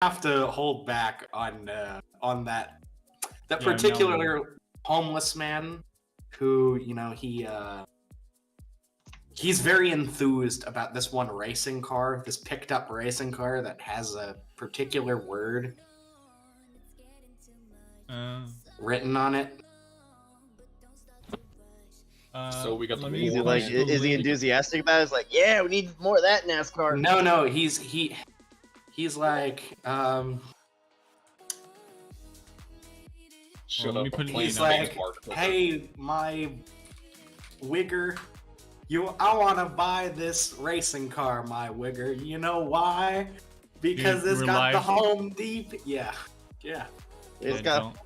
have to hold back on that particular homeless man who, you know, he's very enthused about this one racing car, this picked up racing car that has a particular word written on it. So we got the easy, like, is he enthusiastic about it? It's like, yeah, we need more of that NASCAR. No, he's like, Shut up. He's like, hey, my wigger, I want to buy this racing car, my wigger. You know why? Because it's got the Home Depot. Yeah. It's got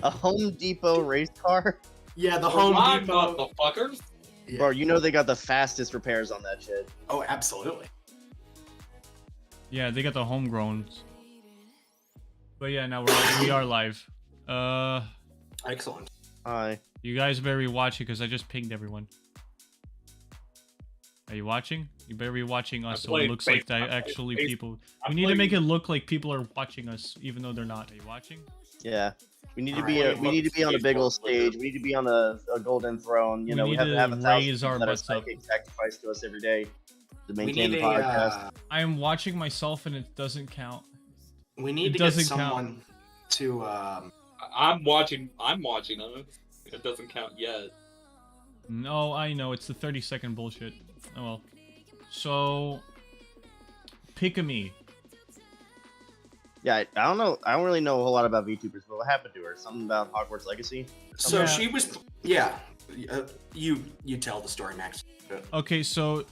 a Home Depot race car. Yeah, the Home Depot. Motherfuckers. Yeah. Bro, you know they got the fastest repairs on that shit. Oh, absolutely. Yeah, they got the homegrown. But yeah, now we are live. Excellent. Hi. You guys better be watching because I just pinged everyone. Are you watching? You better be watching us so it looks like that actually people. We need to make it look like people are watching us even though they're not. Are you watching? Yeah. We need to be we need to be on a big old stage. We need to be on a golden throne. You know, we have to have 1,000 people that are psychic sacrifice to us every day to maintain the podcast. I am watching myself and it doesn't count. We need to get someone to. I'm watching. It doesn't count yet. No, I know it's the 30-second bullshit. Oh well. So, Pikamee. Yeah, I don't know. I don't really know a whole lot about VTubers, but what happened to her? Something about Hogwarts Legacy? So she was, yeah. You tell the story next. Okay, so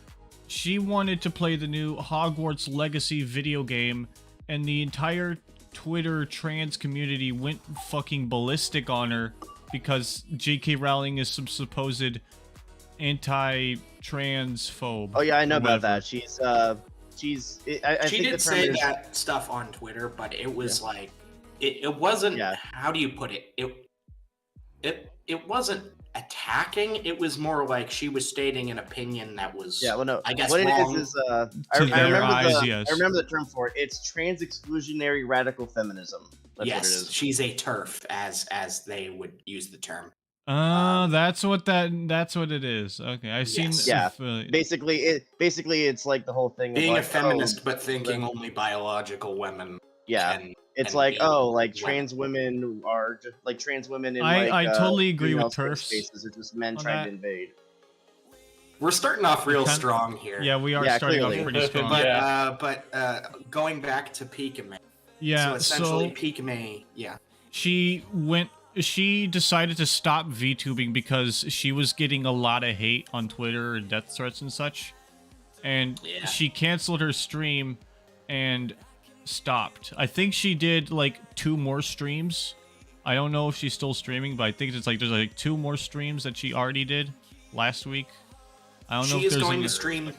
she wanted to play the new Hogwarts Legacy video game, and the entire Twitter trans community went fucking ballistic on her because J.K. Rowling is some supposed anti-trans phobe. Oh yeah, I know about that. She did say that stuff on Twitter, but it was like it wasn't. Yeah. How do you put it? It wasn't attacking. It was more like she was stating an opinion that was. Yeah, well, no. I guess what wrong. It is I remember the term for it. It's trans exclusionary radical feminism. That's yes, what it is. She's a TERF, as they would use the term. That's what it is. Okay, I've seen. Yeah, basically, it's like the whole thing. Being like, a feminist, but thinking only biological women. Yeah, it's like trans women are just like trans women. In, I totally agree with TERFs. Spaces are just men trying to invade. We're starting off real strong here. Yeah, we are starting off pretty strong. But going back to Pikamee. Yeah, so essentially Pikamee. Yeah. She decided to stop VTubing because she was getting a lot of hate on Twitter and death threats and such. And she canceled her stream and stopped. I think she did like 2 more streams. I don't know if she's still streaming, but I think it's like there's like 2 more streams that she already did last week. I don't know if there's going to stream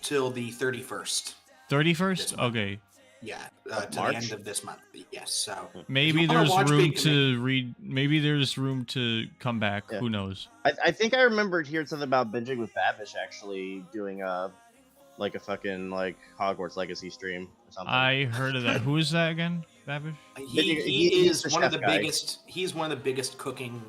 till the 31st. 31st? Okay. Yeah, to the end of this month. Yes, so maybe there's room to read. Maybe there's room to come back. Yeah. Who knows? I think I remembered hearing something about binging with Babish actually doing a fucking Hogwarts Legacy stream or something. I heard of that. Who is that again? Babish? He is one of the biggest. He's one of the biggest cooking.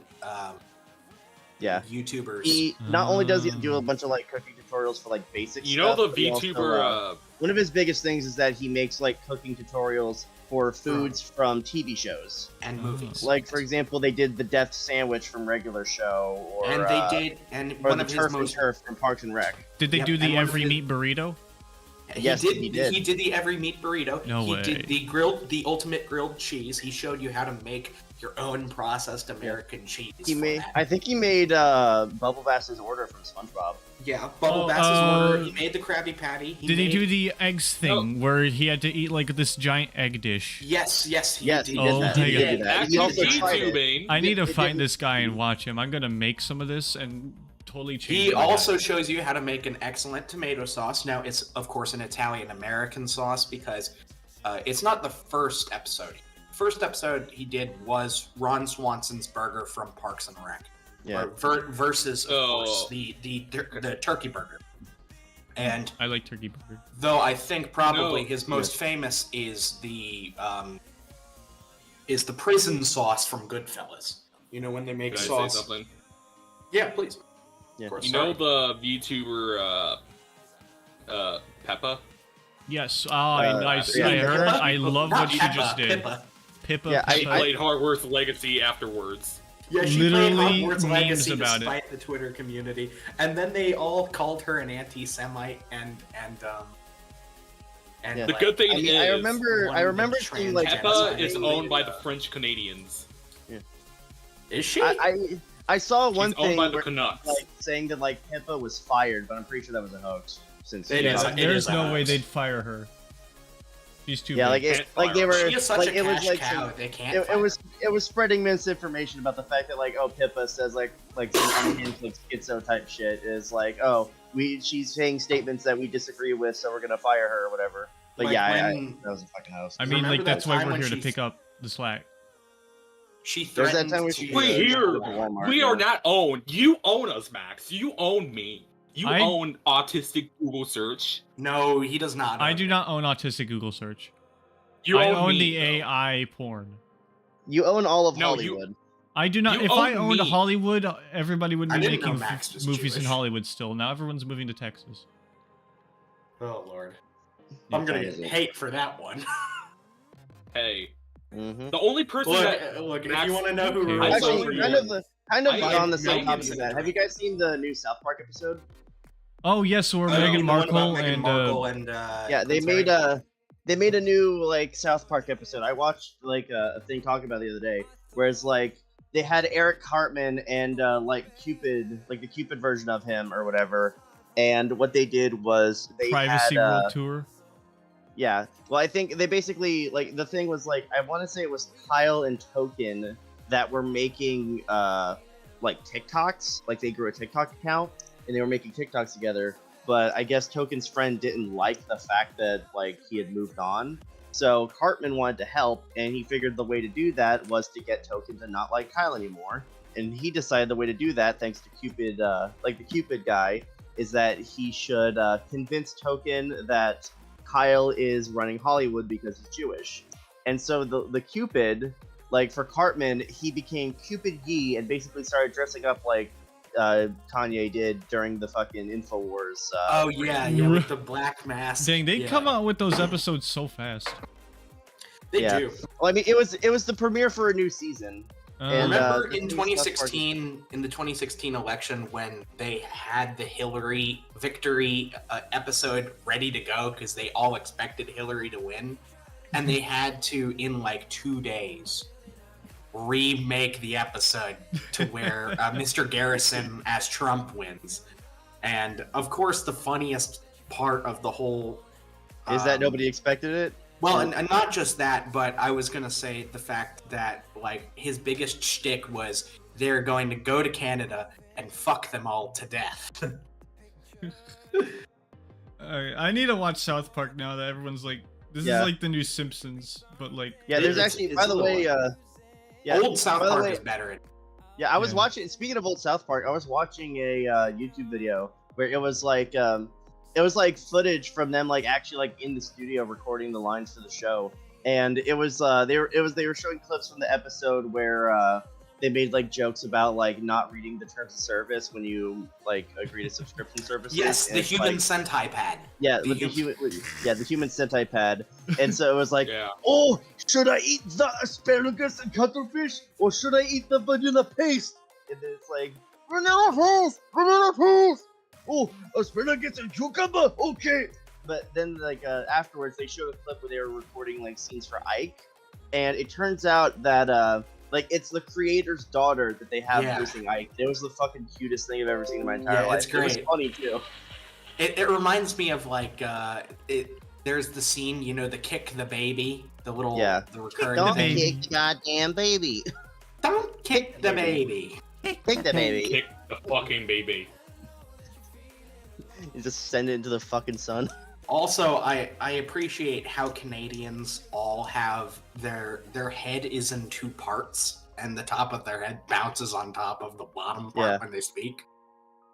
YouTubers. He not only does he do a bunch of cooking tutorials for basic stuff. You know the VTuber. One of his biggest things is that he makes cooking tutorials for foods from TV shows and movies. Like for example, they did the Death Sandwich from Regular Show, or and they did, and or one the of Turf his most Turf from Parks and Rec. Did they do the Every Meat Burrito? Yes, he did. He did the Every Meat Burrito. No way. He did the ultimate grilled cheese. He showed you how to make your own processed American cheese. I think he made Bubble Bass's order from SpongeBob. Yeah, Bubble Bass's order. He made the Krabby Patty. Did he do the eggs thing where he had to eat this giant egg dish? Yes, he did. He did that. He also I need to find this guy and watch him. I'm gonna make some of this and totally change. He also shows you how to make an excellent tomato sauce. Now it's of course an Italian-American sauce because it's not the first episode. First episode he did was Ron Swanson's burger from Parks and Rec. Yeah. Versus of course the turkey burger. And I like turkey burger. Though I think probably his most famous is the prison sauce from Goodfellas. You know when they make sauce. Say something? Yeah, please. Yeah. Of course, You know the VTuber Peppa? Yes. I heard. I love what she just did. Pippa. Yeah, She played Hogwarts Legacy afterwards. Yeah, she literally played Hogwarts Legacy about despite the Twitter community, and then they all called her an anti-Semite and Yeah. The good thing is, I remember seeing like Peppa is owned by the French Canadians. Yeah. Is she? I saw one She's owned thing by the where, Canucks. like saying that like Pippa was fired, but I'm pretty sure that was a hoax. Since there's no way they'd fire her. She's too big. They were she is such like a it was cash like cow. They can't. it was spreading misinformation about the fact that like Pippa says like some unhinged like schizo type shit is like she's saying statements that we disagree with, so we're gonna fire her or whatever. But like that was a fucking hoax. I mean, like that's why we're here to pick up the slack. She threatened We are not owned. You own us, Max. You own me. You own Autistic Google Search. No, he does not. I do not own Autistic Google Search. I own the AI porn. You own all of Hollywood. I do not. If I owned Hollywood, everybody would be making movies Jewish. in Hollywood still. Now everyone's moving to Texas. Oh Lord, I'm gonna get hate for that one. Hey, the only person look, if you want to know who actually kind of on the same topic as that. Have you guys seen the new South Park episode? Oh yes, so Meghan Markle and yeah, they made a new like South Park episode. I watched like a thing talking about it the other day, where it's like they had Eric Cartman and like Cupid, like the Cupid version of him or whatever. And what they did was they Privacy had World Tour. Yeah, well, I think they basically like the thing was like I want to say it was Kyle and Token that were making like TikToks, like they grew a TikTok account and they were making TikToks together. But I guess Token's friend didn't like the fact that like he had moved on, so Cartman wanted to help, and he figured the way to do that was to get Token to not like Kyle anymore. And he decided the way to do that, thanks to Cupid, like the Cupid guy, is that he should convince Token that Kyle is running Hollywood because he's Jewish. And so the Cupid, like for Cartman, he became Cupid Yee and basically started dressing up like Kanye did during the fucking InfoWars. With the black mask. Dang, they come out with those episodes so fast. They do. Well, I mean, it was the premiere for a new season. And, remember in 2016, in the 2016 election, when they had the Hillary victory episode ready to go because they all expected Hillary to win, and they had to, in like 2 days, remake the episode to where Mr. Garrison as Trump wins. And of course, the funniest part of the whole is that nobody expected it. Well, and not just that, but I was going to say the fact that, like, his biggest shtick was they're going to go to Canada and fuck them all to death. I need to watch South Park now that everyone's like, this is like the new Simpsons, but like... Yeah, there's actually, by the way... old South Park is better. Yeah, I was watching, speaking of old South Park, I was watching a YouTube video where it was like footage from them like actually like in the studio recording the lines for the show, and it was they were showing clips from the episode where they made like jokes about like not reading the terms of service when you like agree to subscription services. Yes, the human Sentai pad. Yeah, the human Sentai pad. And so it was like, oh, should I eat the asparagus and cuttlefish, or should I eat the vanilla paste? And then it's like, vanilla paste. Oh, asparagus and cucumber. Okay. But then like afterwards, they showed a clip where they were recording like scenes for Ike, and it turns out that like it's the creator's daughter that they have voicing Ike. It was the fucking cutest thing I've ever seen in my entire life. It's great. It was funny too. It reminds me of like there's the scene, you know, the kick the baby, the little the recurring. Don't kick the goddamn baby. Don't kick the baby. Kick the baby. Kick the fucking baby. You just send it into the fucking sun. Also, I appreciate how Canadians all have their head is in two parts, and the top of their head bounces on top of the bottom part when they speak.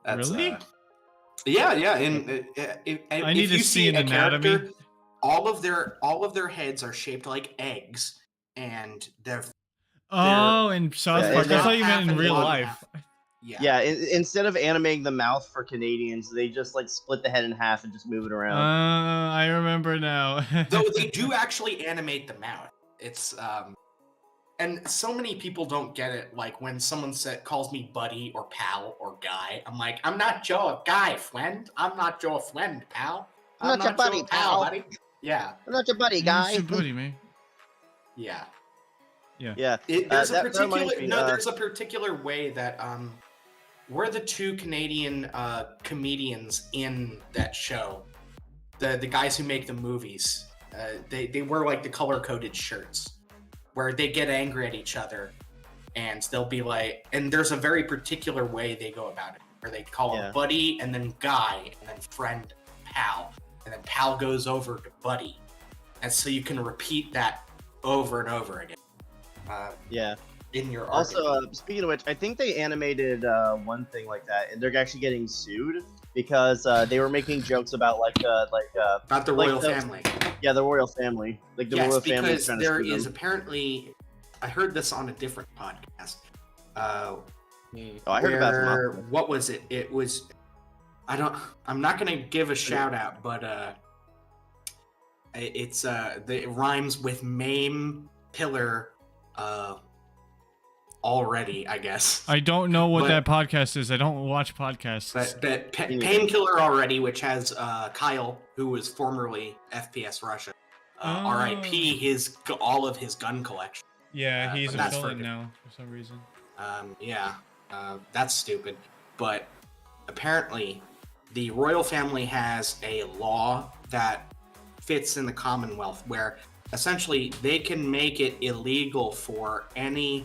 That's, really? Yeah, and I need if to you see an a anatomy. character, all of their heads are shaped like eggs, and Oh, in South Yeah, Park. and I they're thought you meant in half and real bottom life. half. Yeah. Yeah, instead of animating the mouth for Canadians, they just like split the head in half and just move it around. I remember now. Though they do actually animate the mouth. It's and so many people don't get it. Like when someone calls me buddy or pal or guy, I'm like, I'm not your guy, friend. I'm not your friend, pal. I'm not your buddy, pal. buddy. Yeah. I'm not your buddy, It's guy. your buddy, man. Yeah. Yeah. There's that reminds me, there's a particular way that we're the two Canadian comedians in that show. The guys who make the movies. They wear like the color coded shirts where they get angry at each other, and they'll be like, and there's a very particular way they go about it, where they call him buddy and then guy and then friend, pal, and then pal goes over to buddy, and so you can repeat that over and over again. In your also, speaking of which, I think they animated one thing like that, and they're actually getting sued because they were making jokes about about the royal family. Yeah, the royal family. Like the royal family is trying to there sue is them. apparently, I heard this on a different podcast. I heard about it. What was it? It was. I'm not gonna give a shout out, but it rhymes with maim pillar. Already, I guess. I don't know what that podcast is. I don't watch podcasts. But Painkiller Already, which has Kyle, who was formerly FPS Russia. R.I.P. all of his gun collection. Yeah, he's a villain now for some reason. That's stupid. But apparently, the royal family has a law that fits in the Commonwealth where essentially they can make it illegal for any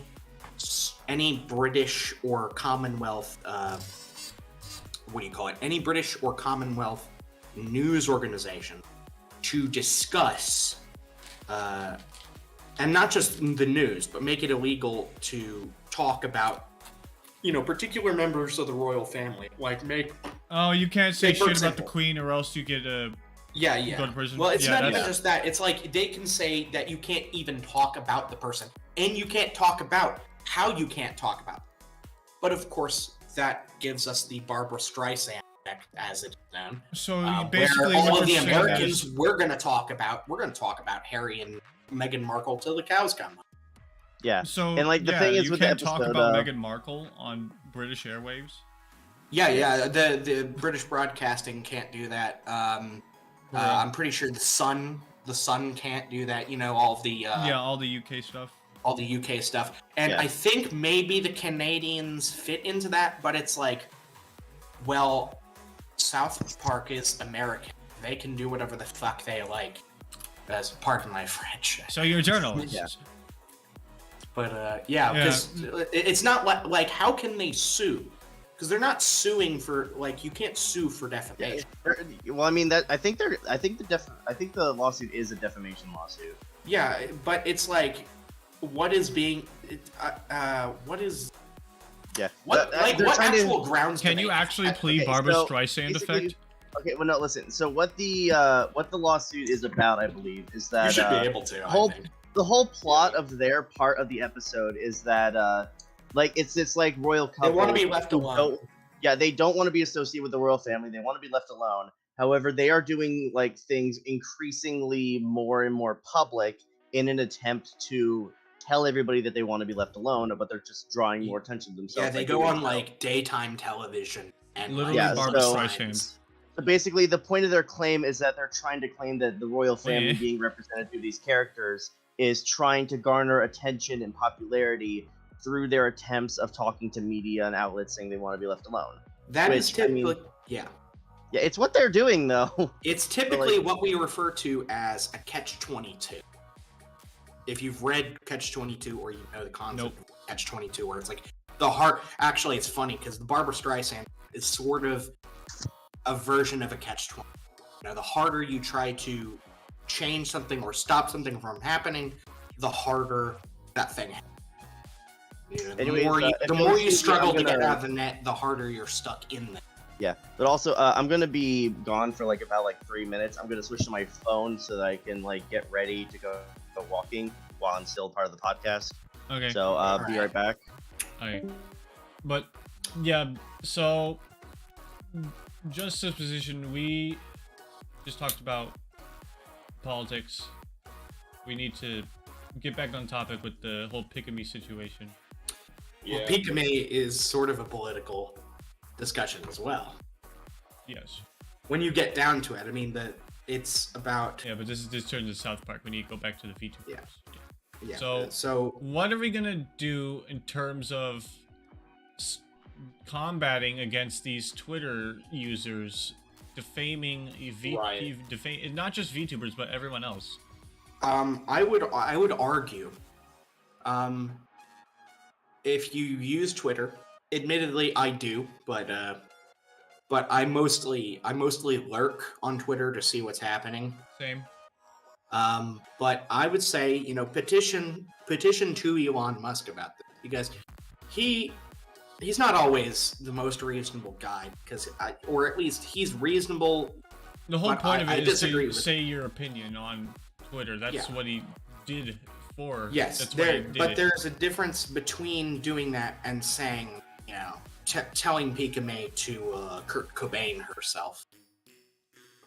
British or Commonwealth any British or Commonwealth news organization to discuss and not just the news, but make it illegal to talk about particular members of the royal family. You can't say shit about the queen or else you get go to prison. Well, it's not even just that. It's like they can say that you can't even talk about the person, and you can't talk about how you can't talk about them. But of course, that gives us the Barbara Streisand effect, as it's known. So basically, where all of the Americans we're going to talk about Harry and Meghan Markle till the cows come home. Yeah. So and the thing is, you with can't the episode, talk about Meghan Markle on British airwaves. Yeah. The British broadcasting can't do that. I'm pretty sure the Sun can't do that. All of the all the UK stuff. All the UK stuff. And I think maybe the Canadians fit into that, but it's like, well, South Park is American. They can do whatever the fuck they like. Pardon my French. So you're a journalist. Yeah. But because it's not like how can they sue? Because they're not suing for you can't sue for defamation. Well, I mean I think the lawsuit is a defamation lawsuit. Yeah, but it's like, what is being, what is, what actual grounds? Can you actually plead Barbara Streisand effect? Okay, well, no, listen. So what the lawsuit is about, I believe, is that you should be able to. The whole plot of their part of the episode is that it's this royal couple. They want to be left alone. They don't want to be associated with the royal family. They want to be left alone. However, they are doing things increasingly more and more public in an attempt to tell everybody that they want to be left alone, but they're just drawing more attention to themselves. Yeah, they go on daytime television and literally Barbara Streisand. So basically, the point of their claim is that they're trying to claim that the royal family being represented through these characters is trying to garner attention and popularity through their attempts of talking to media and outlets saying they want to be left alone. That is typically, Yeah, it's what they're doing, though. It's typically what we refer to as a catch-22. If you've read Catch-22 or you know the concept of Catch-22, where it's like the heart. Actually, it's funny because the Barbara Streisand is sort of a version of a Catch-22. The harder you try to change something or stop something from happening, the harder that thing happens. The more you struggle to get out of the net, the harder you're stuck in there. Yeah, but also I'm gonna be gone for like about 3 minutes. I'm gonna switch to my phone so that I can get ready to go walking while I'm still part of the podcast. Okay. So be right back. Okay. But yeah, so juxtaposition. We just talked about politics. We need to get back on topic with the whole Pikamee situation. Yeah. Well, Pikamee is sort of a political discussion as well. Yes. When you get down to it, I mean it's about. Yeah, but this turns to South Park. We need to go back to the VTubers. Yeah. Yeah. So what are we gonna do in terms of combating against these Twitter users defaming not just VTubers but everyone else? I would argue, if you use Twitter, admittedly I do, but I mostly lurk on Twitter to see what's happening. Same. But I would say, petition to Elon Musk about this, because he's not always the most reasonable guy, or at least he's reasonable. The whole point of it is to say your opinion on Twitter. That's what he did for. Yes, that's there's a difference between doing that and saying, telling Pikamee to Kurt Cobain herself,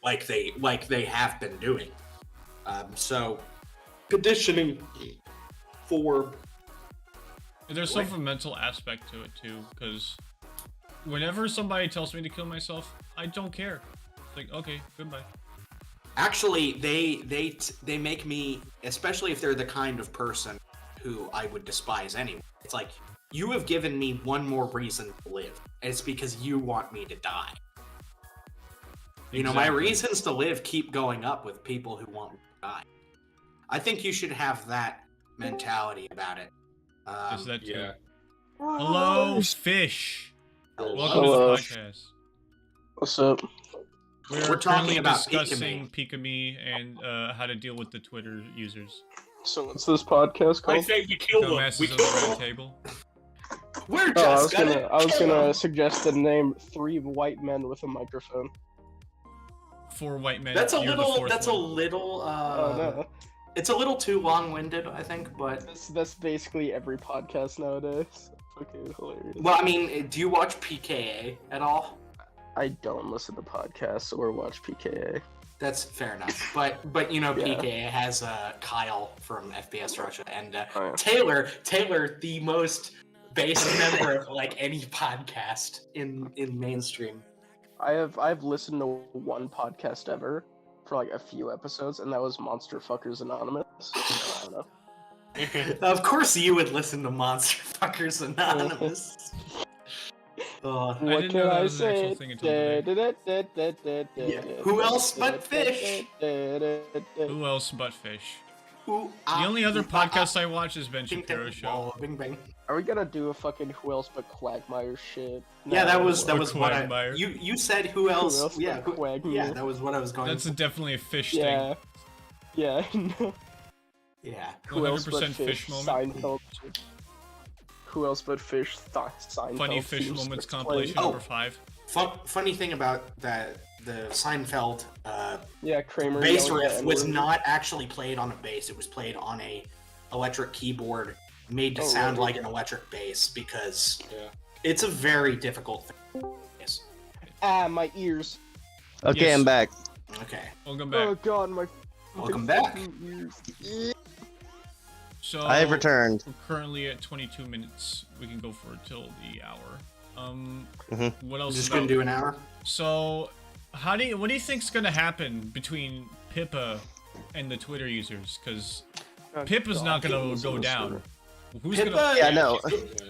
like they have been doing. So petitioning for. There's some mental aspect to it too, because whenever somebody tells me to kill myself, I don't care. It's like, okay, goodbye. Actually, they make me, especially if they're the kind of person who I would despise anyway. It's like, you have given me one more reason to live, and it's because you want me to die. Exactly. My reasons to live keep going up with people who want me to die. I think you should have that mentality about it. Is that yeah. Hello, fish. Hello. Welcome to the podcast. What's up? We're talking about discussing Pikamee and how to deal with the Twitter users. So what's this podcast called? I say we kill them. Dumbasses on the Round Table. We're just I was gonna suggest the name 3 white men with a microphone. 4 white men. That's a you're little. the fourth That's one. a little. No. It's a little too long-winded, I think, but That's basically every podcast nowadays. Fucking hilarious. well, I mean, do you watch PKA at all? I don't listen to podcasts or watch PKA. That's fair enough. But Yeah. PKA has Kyle from FPS Russia and Oh, yeah. Taylor, the most basic member of any podcast in mainstream. I've listened to one podcast ever for a few episodes, and that was Monster Fuckers Anonymous. So, I don't know. Of course, you would listen to Monster Fuckers Anonymous. What didn't can know that I was an actual say? thing until today. Who else but fish? Who else but fish? The The only other podcast I watch is Ben Shapiro Show. Bing bang. Are we gonna do a fucking Who Else But Quagmire shit? Yeah, that was Or what Quagmire. you said. Who else? else Yeah, but Quagmire? yeah, that was what I was going. That's definitely a fish Yeah. thing. Yeah. Yeah. Who else but 100% fish moment. Seinfeld. Who else but fish? Seinfeld. Funny fish seems moments to compilation play. number 5. Funny thing about the Seinfeld Yeah, Kramer. bass yelling riff at was N-word. not actually played on a bass. It was played on a electric keyboard made to Oh, sound really? like an electric bass because Yeah. it's a very difficult thing. Yes. Ah, my ears. Okay, Yes. I'm back. Okay. Welcome Oh back. god, my. Welcome back. Ears. So I have returned. We're currently at 22 minutes. We can go for till the hour. What else? Just about- gonna do an hour. So, what do you think's gonna happen between Pippa and the Twitter users? Because Oh, Pippa's God, not gonna Pippa's go on down. Twitter. Who's Pippa, gonna? Yeah, no.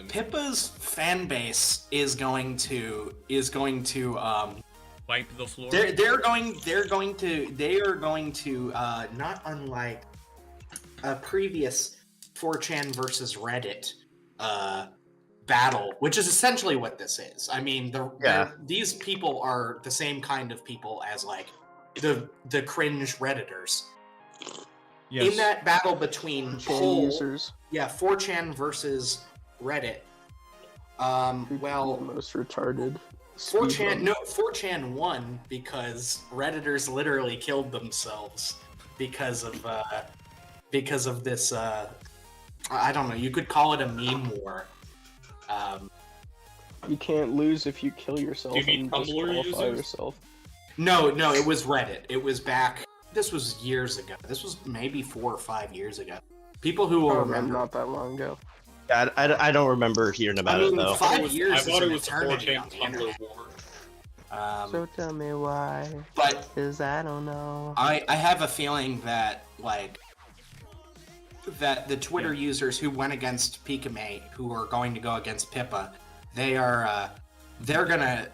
Pippa's fan base is going to Wipe the floor? they are going to not unlike a previous 4chan versus Reddit battle, which is essentially what this is. I mean, these people are the same kind of people as the cringe Redditors. Yes. In that battle between Fan users. 4chan versus Reddit, The most retarded. 4chan won because Redditors literally killed themselves because of this. I don't know. You could call it a meme war. You can't lose if you kill yourself and disqualify yourself. No, it was Reddit. It was back. This was years ago. This was maybe 4 or 5 years ago. People who will remember. Not that long ago. Yeah, I don't remember hearing about it though. 5 years. I thought it was a 4chan Tumblr war. So tell me why. But because I don't know. I have a feeling that that the Twitter users who went against Pikamee, who are going to go against Pippa, they're gonna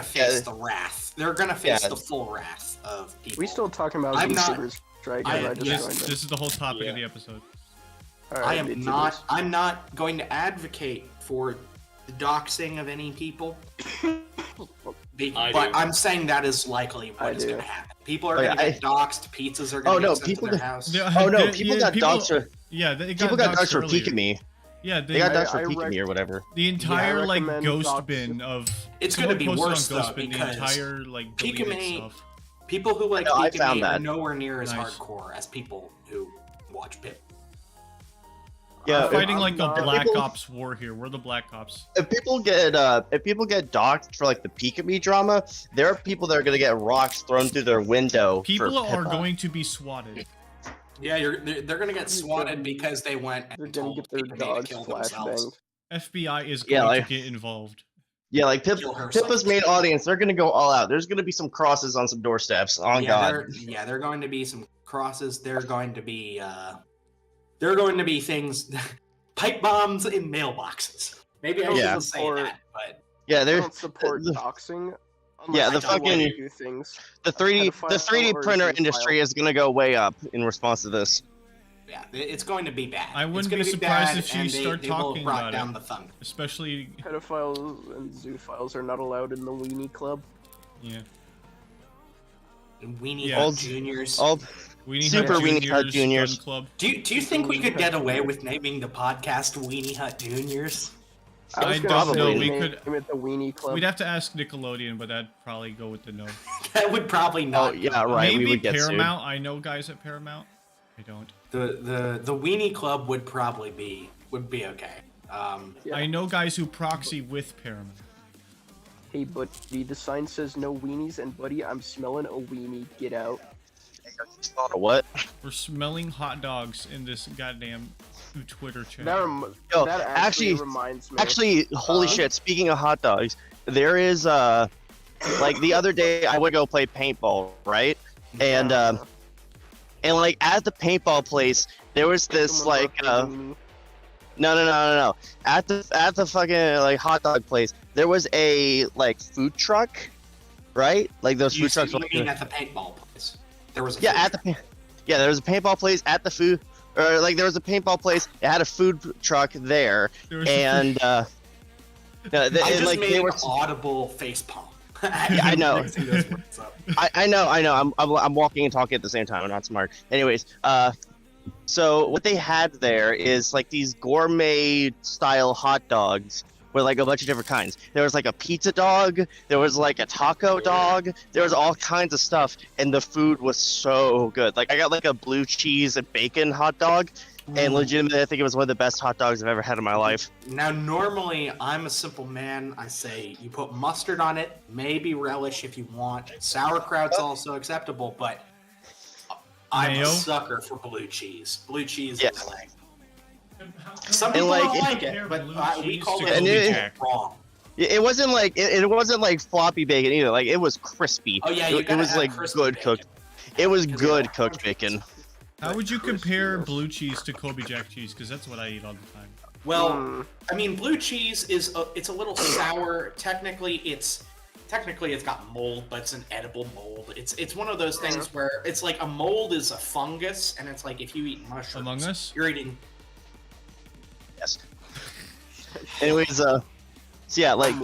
face the wrath. They're gonna face the full wrath of people. We still talking about YouTubers, right? This is the whole topic of the episode. Right, I'm not going to advocate for the doxing of any people. But I'm saying that is likely what is going to happen. People are going to get doxed. Pizzas are going to get sent to their house. People got doxed for. Yeah, people got doxed for Pikamee. Yeah, they got doxed for Pikamee or whatever. The entire ghost bin of. It's going to be worse though because Pikamee. People who like Pikamee are nowhere near as hardcore as people who watch Pip. Yeah, fighting like a Black Ops war here. We're the Black Ops. If people get doxxed for like the Pikamee drama, there are people that are gonna get rocks thrown through their window. People are going to be swatted. Yeah, they're gonna get swatted because they went and told Pikamee to kill themselves. FBI is going to get involved. Yeah, like Pippa's main audience, they're gonna go all out. There's gonna be some crosses on some doorsteps. Oh God. There are going to be some crosses. There are going to be things, pipe bombs in mailboxes. Maybe I shouldn't say that, but yeah, they don't support doxing. Yeah, the 3D printer industry is gonna go way up in response to this. Yeah, it's going to be bad. I wouldn't be surprised if she start talking about it. Especially pedophiles and zoophiles are not allowed in the weenie club. Yeah. Weenie Hut Juniors. Super Weenie Hut Juniors. Club. Do you think we could get away with naming the podcast Weenie Hut Juniors? I don't know. We could. The Weenie Club. We'd have to ask Nickelodeon, but that'd probably go with the no. That would probably not. Oh yeah, right. Maybe we would get Paramount. sued. I know guys at Paramount. I don't. The Weenie Club would probably be okay. I know guys who proxy with Paramount. Hey, buddy, the sign says no weenies, and buddy, I'm smelling a weenie. Get out. What? We're smelling hot dogs in this goddamn Twitter channel. That actually reminds me. Actually, holy shit! Speaking of hot dogs, there is like the other day I would go play paintball, right? And like at the paintball place, there was this like no. At the fucking like hot dog place, there was a like food truck, right? Like those food trucks. You mean at the paintball place? There was a there was a paintball place at the food, or like there was a paintball place. It had a food truck there, and I just made an audible face palm. I know. I know. I'm walking and talking at the same time. I'm not smart. Anyways, so what they had there is like these gourmet style hot dogs with like a bunch of different kinds. There was like a pizza dog, there was like a taco dog, there was all kinds of stuff, and the food was so good. Like I got like a blue cheese and bacon hot dog, and legitimately I think it was one of the best hot dogs I've ever had in my life. Now normally I'm a simple man. I say you put mustard on it, maybe relish if you want. Sauerkraut's also acceptable, but I'm a sucker for blue cheese. Blue cheese is like some people don't like it, but we call it wrong. It wasn't like it wasn't like floppy bacon either. Like it was crispy. Oh yeah, it was like good cooked. It was good cooked bacon. How would you compare blue cheese to Kobe Jack cheese? Because that's what I eat all the time. Well, I mean, blue cheese is it's a little sour. Technically, it's got mold, but it's an edible mold. It's one of those things where it's like a mold is a fungus, and it's like if you eat mushrooms, Among Us, you're eating. Yes. Anyways, so yeah, like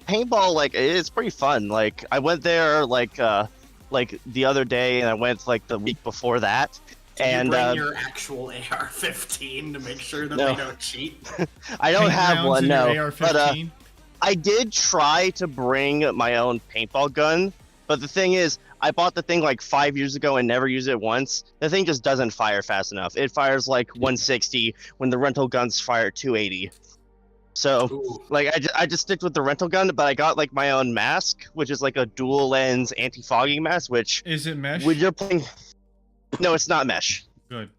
paintball, like it's pretty fun. Like I went there like the other day, and I went like the week before that. Did you bring your actual AR-15 to make sure that they don't cheat? I don't have one, no. AR-15? But I did try to bring my own paintball gun, but the thing is, I bought the thing like 5 years ago and never used it once. The thing just doesn't fire fast enough. It fires like 160 when the rental guns fire 280. So, like, I just stick with the rental gun, but I got like my own mask, which is like a dual lens anti-fogging mask. Which is it mesh? When you're playing, no, it's not mesh. Good.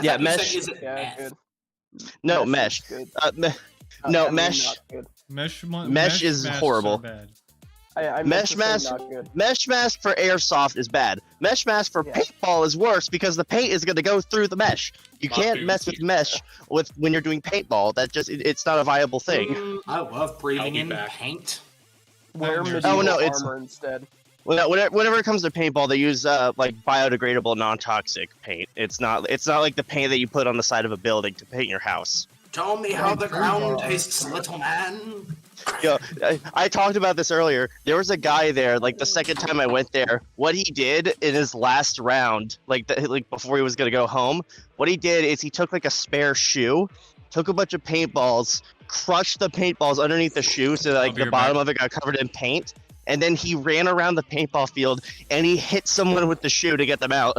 Yeah, mesh. Good. No, mesh. No, mesh. Mesh is horrible. Mesh mask for airsoft is bad. Mesh mask for paintball is worse because the paint is going to go through the mesh. You can't mess with mesh when you're doing paintball. That just it's not a viable thing. I love breathing in paint. Wear medieval armor instead. Whenever it comes to paintball, they use like biodegradable, non-toxic paint. It's not like the paint that you put on the side of a building to paint your house. Tell me how the ground tastes, little man. Yo, I talked about this earlier. There was a guy there, like the second time I went there. What he did in his last round, like before he was gonna go home, what he did is he took like a spare shoe, took a bunch of paintballs, crushed the paintballs underneath the shoe so that, like the bottom of it got covered in paint, and then he ran around the paintball field and he hit someone with the shoe to get them out.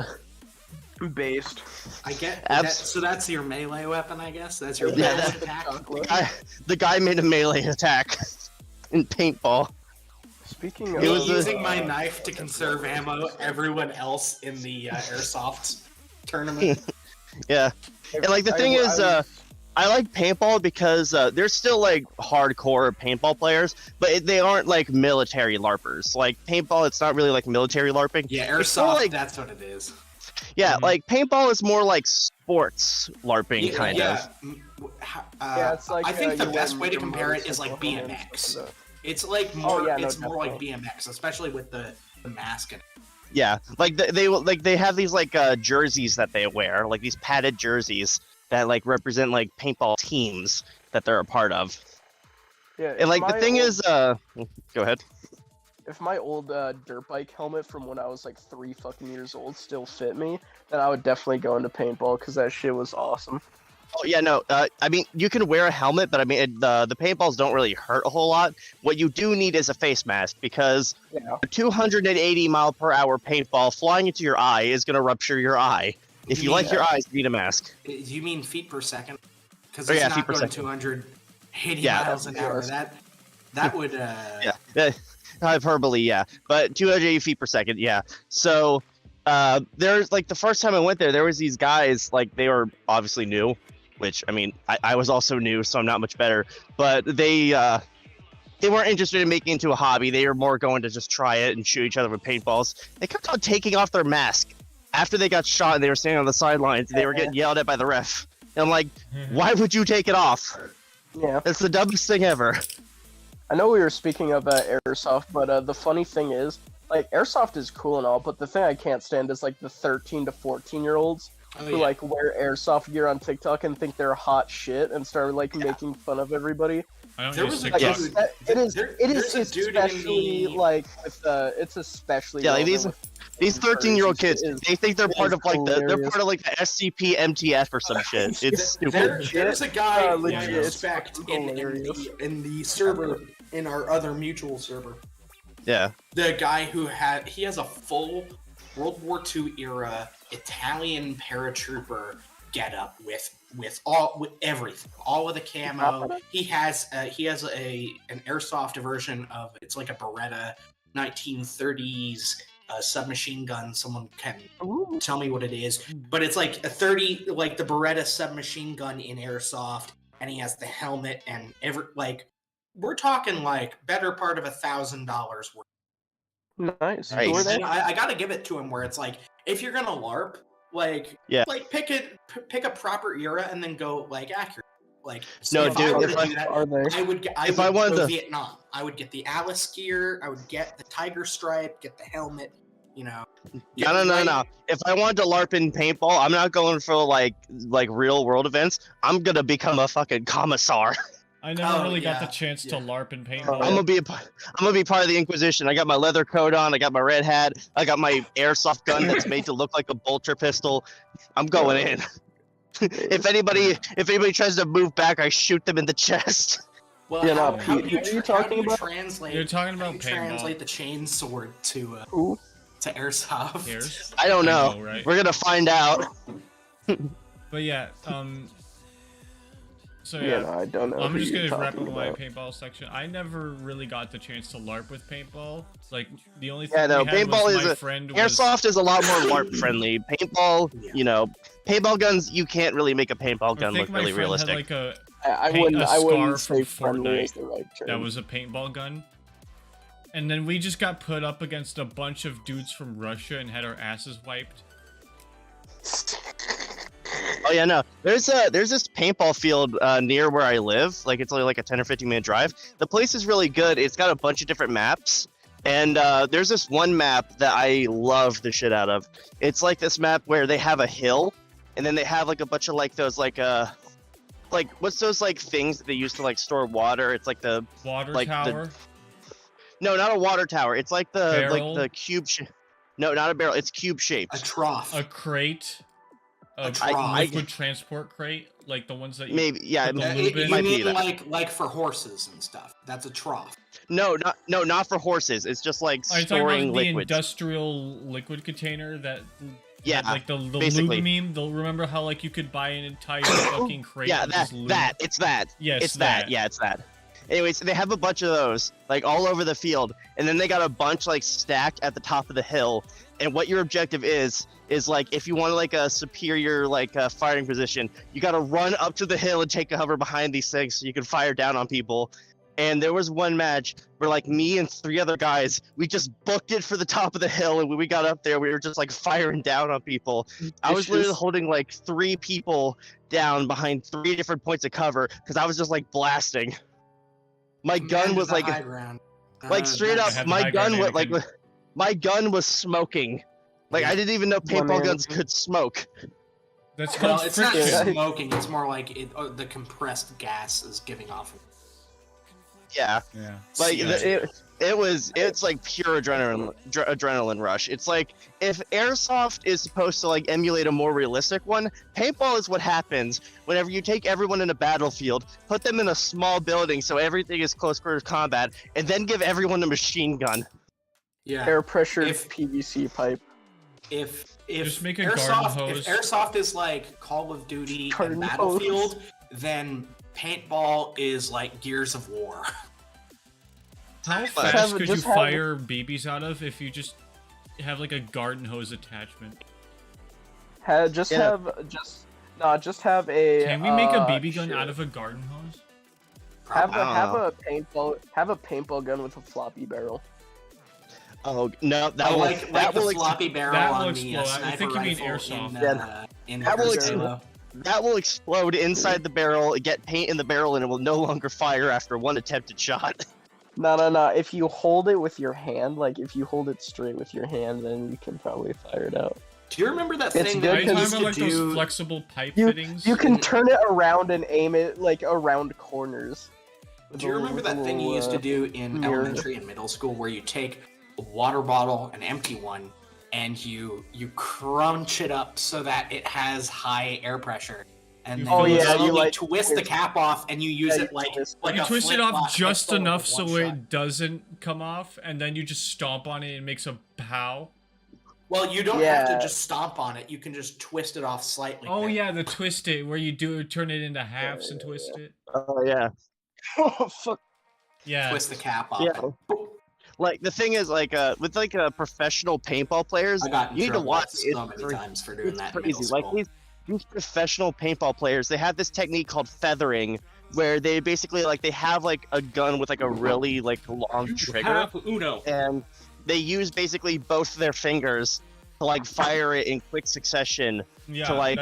Based. I get so that's your melee weapon, I guess. That's your melee attack. The guy made a melee attack in paintball. Speaking of using my knife to conserve ammo, everyone else in the airsoft tournament. Yeah, and like the thing is, I like paintball because they're still like hardcore paintball players, but they aren't like military LARPers. Like paintball, it's not really like military LARPing. Yeah, airsoft, that's what it is. Yeah, like paintball is more like sports LARPing kind of. It's like, I think the best way to compare it is like BMX. It's like more, more like BMX, especially with the mask. Yeah, like they have these like jerseys that they wear, like these padded jerseys that like represent like paintball teams that they're a part of. Yeah, and like the thing is, go ahead. If my old dirt bike helmet from when I was like 3 fucking years old still fit me, then I would definitely go into paintball because that shit was awesome. Oh yeah, no, I mean you can wear a helmet, but I mean the paintballs don't really hurt a whole lot. What you do need is a face mask because a 280 mile per hour paintball flying into your eye is gonna rupture your eye. If you like your eyes, you need a mask. Do you mean feet per second? Because it's not going 280 miles an hour. That would hyperbole, yeah, but 280 feet per second, yeah. So there's like the first time I went there was these guys, like they were obviously new, which I mean I was also new, so I'm not much better, but they weren't interested in making it into a hobby. They were more going to just try it and shoot each other with paintballs. They kept on taking off their mask after they got shot and they were standing on the sidelines. They were getting yelled at by the ref, and I'm like, why would you take it off? Yeah, it's the dumbest thing ever. I know we were speaking of airsoft, but the funny thing is, like, airsoft is cool and all, but the thing I can't stand is, like, the 13 to 14-year-olds who, like, wear airsoft gear on TikTok and think they're hot shit and start, like, making fun of everybody. I don't use TikTok. It is especially, like, it's especially... Yeah, like, these 13-year-old kids, they think they're part of, like, they're part of, like, the SCP MTF or some shit. It's stupid. There's a guy I respect in the server, in our other mutual server. Yeah. The guy who he has a full World War II era Italian paratrooper getup with everything, all of the camo. He has an airsoft version of, it's like a Beretta 1930s submachine gun. Someone can tell me what it is, but it's like a 30, like the Beretta submachine gun in airsoft, and he has the helmet and we're talking like better part of $1,000 worth. Nice. And I gotta give it to him where it's like, if you're gonna LARP, like pick a proper era and then go like accurate. Like, no, dude, I would go Vietnam. I would get the Alice gear. I would get the tiger stripe. Get the helmet. You know. No. If I wanted to LARP in paintball, I'm not going for like real world events. I'm gonna become a fucking commissar. I never really got the chance to LARP in paintball. I'm gonna be part of the Inquisition. I got my leather coat on. I got my red hat. I got my airsoft gun that's made to look like a bolter pistol. I'm going in. If anybody tries to move back, I shoot them in the chest. Well, Yeah, no, how Pete, do you translate? You're talking how about do you paintball. translate the chain sword to airsoft? Here's. I don't know. know, right? We're gonna find out. But yeah, so Yeah, no, I don't know. I'm who just you're gonna wrap talking up my about. paintball section. I never really got the chance to LARP with paintball. Like the only thing Yeah, no, we had paintball was is my a friend airsoft is a lot more LARP friendly. Paintball, you know, paintball guns you can't really make a paintball I gun think look my really friend realistic. had like I paint- wouldn't. a I wouldn't scar say from friendly is Fortnite the right term. that was a paintball gun. And then we just got put up against a bunch of dudes from Russia and had our asses wiped. Oh yeah, no. There's this paintball field near where I live. Like it's only like a 10 or 15 minute drive. The place is really good. It's got a bunch of different maps. And there's this one map that I love the shit out of. It's like this map where they have a hill, and then they have like a bunch of like those like what's those like things that they use to like store water? It's like the Water like tower. no, not a water tower. It's like the Barrel? like the cube. No, not a barrel. It's cube shaped. A trough. A crate. A trough. liquid transport crate, like the ones that you Maybe yeah. put the It, lube it in. might be mean that. like for horses and stuff? That's a trough. No, not for horses. It's just like Are you talking storing about the liquids. industrial liquid container that Yeah, had, like the basically. lube meme? They'll remember how like you could buy an entire fucking crate. Yeah, of just lube? it's that. Yes, It's that. Yeah, it's that. Anyways, they have a bunch of those like all over the field, and then they got a bunch like stacked at the top of the hill. And what your objective is like if you want like a superior like firing position, you got to run up to the hill and take cover behind these things so you can fire down on people. And there was one match where like me and 3 other guys, we just booked it for the top of the hill, and when we got up there, we were just like firing down on people. I was literally holding like 3 people down behind 3 different points of cover because I was just like blasting. My gun was like straight up. My gun was like my gun was smoking. Like I didn't even know paintball guns could smoke. That's called it's not friction. smoking. It's more like the compressed gas is giving off. Yeah. Yeah. Like it's like pure adrenaline rush. It's like if airsoft is supposed to like emulate a more realistic one, paintball is what happens whenever you take everyone in a battlefield, put them in a small building so everything is close quarters combat, and then give everyone a machine gun. Yeah. Air pressured PVC pipe. If Just make a garden hose. If airsoft is like Call of Duty Garden and Battlefield, then paintball is like Gears of War. How fast could you fire BBs out of if you just have like a garden hose attachment? Just have a. Can we make a BB gun out of a garden hose? Have a paintball gun with a floppy barrel. Oh no, that will floppy barrel that on will the explode. I think you mean rifle airsoft. that will explode inside the barrel, get paint in the barrel, and it will no longer fire after one attempted shot. No. If you hold it with your hand, like if you hold it straight with your hand, then you can probably fire it out. Do you remember that It's thing good that Are we you used talking to about like do? those flexible pipe You fittings? can turn it around and aim it like around corners. Do you remember that thing you used to do in elementary and middle school where you take a water bottle, an empty one, and you crunch it up so that it has high air pressure, and then you slowly twist the cap off, and you use it like you a twist it off just pistol enough with so one shot. it doesn't come off, and then you just stomp on it and it makes a pow. Well, you don't have to just stomp on it. You can just twist it off slightly. Oh yeah, the twist it where you turn it into halves and twist it. Oh yeah. Oh fuck. Yeah. Twist the cap off. Yeah. Like the thing is, like with like professional paintball players, I got in you need to trouble watch. so many times for doing that in middle crazy. Like school. these professional paintball players, they have this technique called feathering, where they basically like they have like a gun with like a really like long trigger, and they use basically both of their fingers to like fire it in quick succession to like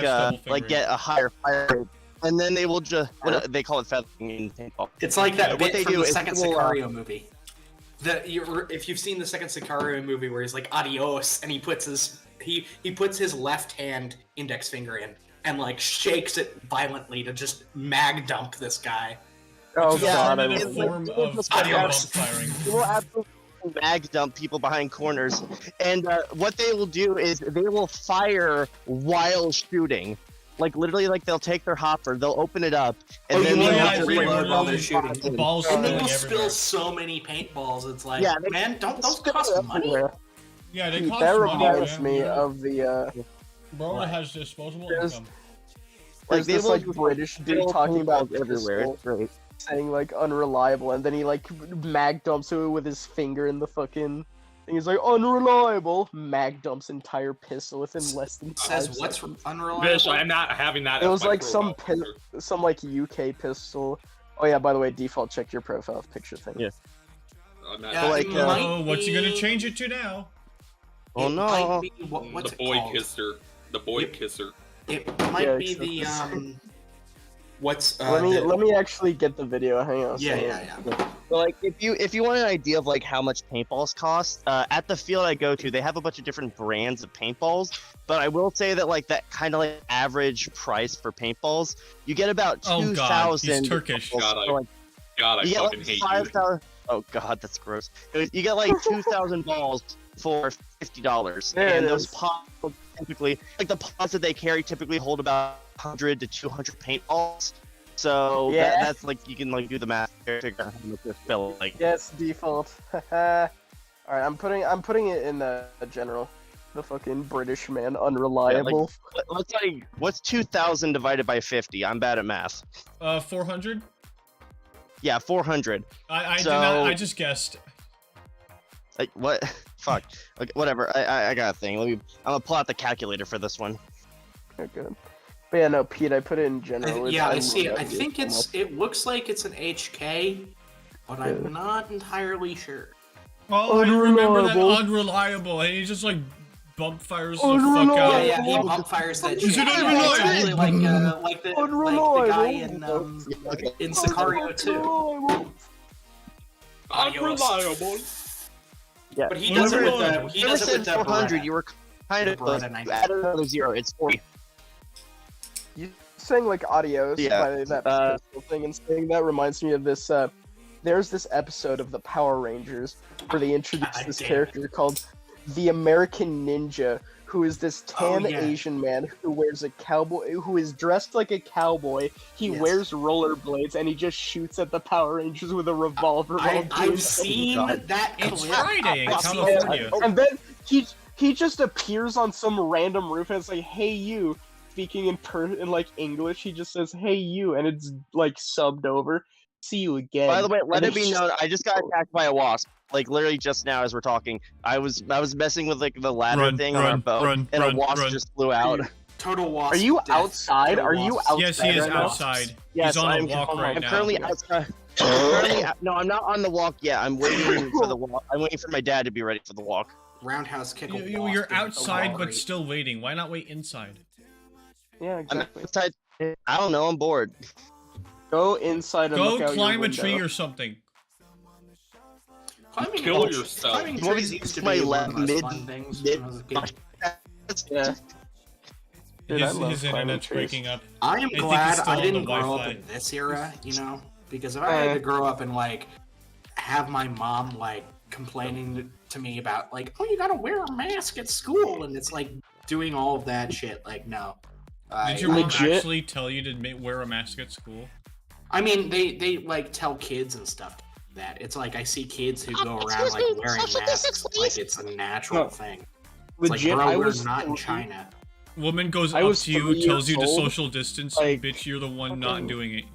get a higher fire rate. And then they will just they call it feathering in paintball. It's like that bit from the second they will, Sicario movie. If you've seen the second Sicario movie where he's like adios and he puts his left hand index finger in and like shakes it violently to just mag dump this guy. Oh god, I mean, form of adios. firing. They will absolutely mag dump people behind corners, and what they will do is they will fire while shooting. Like literally, like they'll take their hopper, they'll open it up, and then they'll reload while they're shooting. The balls And they will everywhere. spill so many paintballs. It's like, Yeah, man, don't those cost money? Yeah, they cost That money. reminds man. me You know, of the Bro has disposable There's- income. there's they this will like use, British dude little talking about paintballs everywhere. It's great. saying like unreliable, and then he like mag dumps it with his finger in the fucking thing. He's like unreliable. Mag dumps entire pistol within less than 5 Says what's seconds. unreliable? Bitch, I'm not having that. It as was my like profile some picture. like UK pistol. Oh yeah, by the way, default check your profile picture thing. Yeah. I'm not Yeah, like, it might Oh, what's he gonna be- change it to now? Oh it no. might be, what's the it boy called? kisser. The boy Yep. kisser. It might Yeah, be except the this- what's let me actually get the video. Hang on. a yeah, second. yeah. So like if you want an idea of like how much paintballs cost, at the field I go to, they have a bunch of different brands of paintballs. But I will say that like that kind of like average price for paintballs, you get about Oh 2,000. god, he's Turkish. God, I- for, like, God, I you get fucking like hate 5,000. Oh god, that's gross. You get like 2,000 balls for $50, There it and those is. pods typically, like the pods that they carry, typically hold about 100 to 200 paintballs. So Yeah. that's like you can like do the math there, figure out how much this fill like. Yes, default. Alright, I'm putting it in the general. The fucking British man, unreliable. Let's like, what's 2,000 divided by 50? I'm bad at math. 400. Yeah, 400. I did So- not. I just guessed. Like what? Fuck. Okay, whatever. I got a thing. I'm gonna pull out the calculator for this one. Okay, good. But yeah, no, Pete, I put it in general. Yeah, I love see it. that I video think so it's. much. It looks like it's an HK, but I'm not entirely sure. Oh, I remember that Unreliable. unreliable, and he just like bump fires the Unreliable. fuck out. Yeah, he bump fires that Is shit. it Yeah, unreliable? exactly like the guy in Okay. in Sicario 2. Unreliable. Adios. Unreliable. Yeah. But he does it with Unreliable. he You does it said with the 400. Beretta. You were kind of close. Beretta 90. You added another zero. It's 40. You saying like adios Yeah, by that pistol thing and saying that reminds me of this. There's this episode of the Power Rangers where they introduce God this damn character called the American Ninja, who is this tan yeah. Asian man who wears a cowboy, who is dressed like a cowboy. He Yes. wears rollerblades and he just shoots at the Power Rangers with a revolver. while doing I've something. seen God. that clip. It's Friday in I've seen California. it. And then he just appears on some random roof and it's like, "Hey you," speaking in like English. He just says, "Hey you," and it's like subbed over. See you again. By the way, let And it be it's known, I just got attacked by a wasp. Like literally just now as we're talking. I was messing with like the ladder Run, thing on our run, boat, run, and run, a wasp run. just flew out. Total wasp. Are you death. outside? Total Are you wasp. outside? Yes, he is right now? outside. Yes, He's on a I'm- walk right I'm now. currently outside. No, I'm not on the walk yet. I'm waiting for the walk. I'm waiting for my dad to be ready for the walk. Roundhouse kick. a You're wasp into the outside, wall but grate. still waiting. Why not wait inside? Yeah, I'm exactly. outside. I don't know. I'm bored. Go inside and Go look out climb your a tree window. or something. Climbing Kill trees- yourself. Climbing What trees was used to my be one left of the most mid- fun things mid- when I was a kid. Yeah. Dude, I His, love his climbing internet's trees. breaking up. I am think he's glad still I on the didn't grow up Wi-Fi. in this era, you know, because if I had to grow up and like have my mom like complaining to me about like, oh, you gotta wear a mask at school, and it's like doing all of that shit. Like, no. Did your mom Legit? actually tell you to wear a mask at school? I mean, they like tell kids and stuff that it's like I see kids who go around like wearing masks like it's a natural No. thing. It's Legit, like, bro, I we're was not in 3 China. Woman goes I up was to you, 3 tells you years to old, social distance, like, bitch, you're the one not fucking- doing it.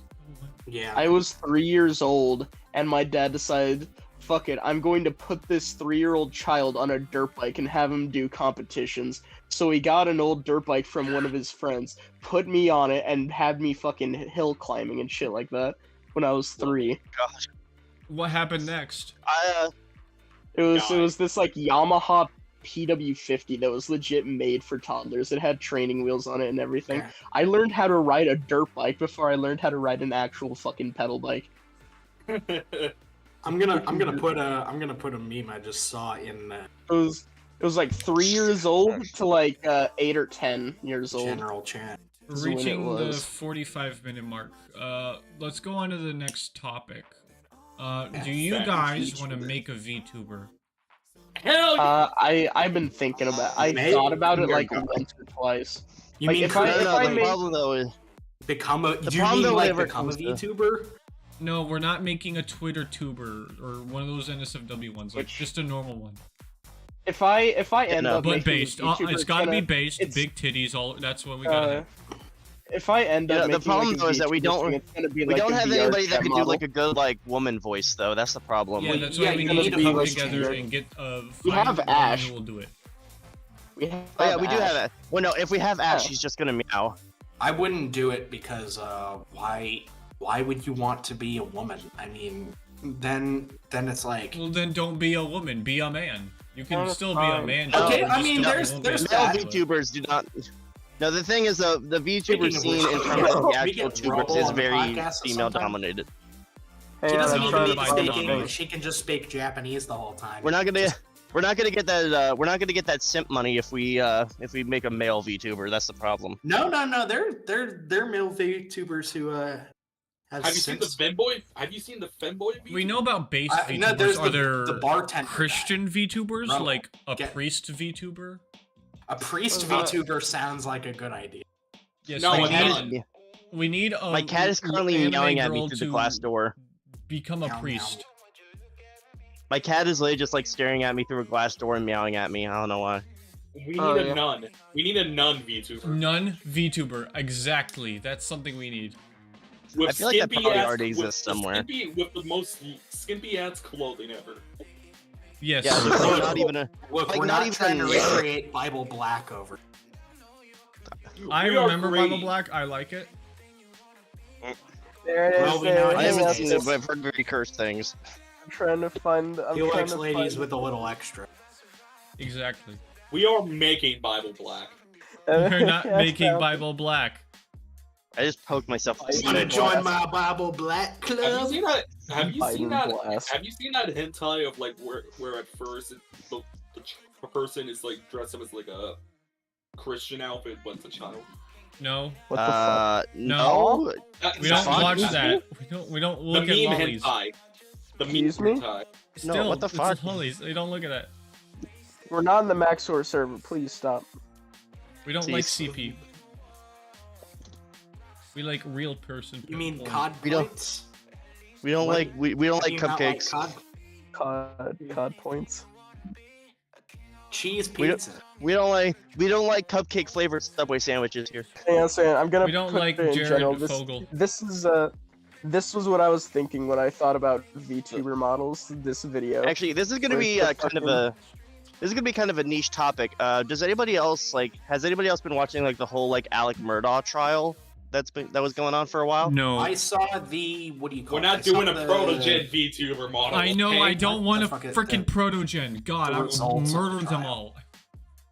Yeah. I was 3 years old, and my dad decided, fuck it, I'm going to put this 3-year-old child on a dirt bike and have him do competitions. So he got an old dirt bike from one of his friends, put me on it, and had me fucking hill climbing and shit like that when I was 3. Gosh. What happened next? It was this like Yamaha PW50 that was legit made for toddlers. It had training wheels on it and everything. Yeah. I learned how to ride a dirt bike before I learned how to ride an actual fucking pedal bike. I'm gonna put a meme I just saw in the It was like 3 years old to like 8 or 10 years old. general chat. is when it Reaching the was. 45-minute mark. Let's go on to the next topic. Yeah, Do you fact, guys VTuber. want to make a VTuber? Hell yeah! I've been thinking about. I Maybe. thought about it like Here we go. once or twice. You Like, mean if I the made- problem though is become a? The Do you problem mean though like whenever it become a comes to- VTuber? No, we're not making a Twitter tuber or one of those NSFW ones. Like just a normal one. If I end no, up But making a based. VTuber, It's got to be based. it's- Big titties. All. That's what we gotta have. If I end up the making problem like a though is that we VTuber don't thing, it's gonna be we like don't a have VR anybody that chat can do model. like a good like woman voice though. That's the problem. Yeah, Well, that's yeah, why we you need need to to come voice together changer. and get We have find Ash. who will do it. We have Oh yeah, we do Ash. have that. Well, no, if we have Ash, Yeah. she's just gonna meow. I wouldn't do it because why would you want to be a woman? I mean, then it's like Well, then don't be a woman. Be a man. You can That's still be a fine. man. Okay, just I mean, don't- there's won't be a Male that. man. VTubers do not. No, the thing is, the VTuber Speaking of scene which, in terms of the we actual get tubers Robo is on the very podcast female sometime? dominated. Hey, She doesn't I'm even trying need to find speak a English. She can just speak Japanese the whole time. We're not gonna get that. We're not gonna get that simp money if we make a male VTuber. That's the problem. No. They're male VTubers who have you seen the femboy? Have you seen the femboy? We know about base VTubers. no, there's Are the there bartender Christian VTubers? Bro, Like a get- priest VTuber? A priest VTuber sounds like a good idea. Yes. No, we it's need, not. we need My cat is currently anime meowing at me girl through the to glass door. Become a Meow, meow. priest. My cat is literally just like staring at me through a glass door and meowing at me. I don't know why. We need Oh, a yeah. nun. We need a nun VTuber. Nun VTuber. Exactly. That's something we need. With I feel like that skimpy probably ass- already with exists the somewhere. with the most skimpy ass clothing ever. Yes. Yeah, there's like not even a. Look, Like, we're not not, trying to even- recreate Bible Black over. I We are remember Bible great. Black. I like it. There it is. Well, we there know it I it is. haven't Yes, seen it, but I've heard very cursed things. I'm trying to find. He likes ladies with a little extra. Exactly. We are making Bible Black. We're not making Bible Black. I just poked myself. in the Want to stomach. join my Bible Black Have you club? seen that? Have you seen Biden that? blast. Have you seen that hentai of like where at first the person is like dressed up as like a Christian outfit, but it's a child. No. What the fuck? No. We don't fuck? watch Excuse that. We don't The look at meme lollies. hentai. The meme Excuse me? hentai. Still, No, what the it's fuck? lollies. We don't look at that. We're not in the Maxor server. Please stop. We don't like Jeez. CP. We like real person. You mean porn. cod We don't- plates? We don't What? like we don't Do like you not like cupcakes. cod? COD points. Cheese We don't- pizza. We don't like cupcake flavored Subway sandwiches here. Hang on a second. I'm gonna. We don't put like it in Jared general. Fogle. This was what I was thinking when I thought about VTuber models. This video. Actually, this is gonna Where's be the kind of a niche topic. Does anybody else has anybody else been watching like the whole like Alec Murdaugh trial that was going on for a while? No. I saw the what do you call We're it? not I saw doing a the- protogen VTuber model. I know. okay? I don't want to fuck is freaking the- protogen. God, the I results will of the murder them trial? all.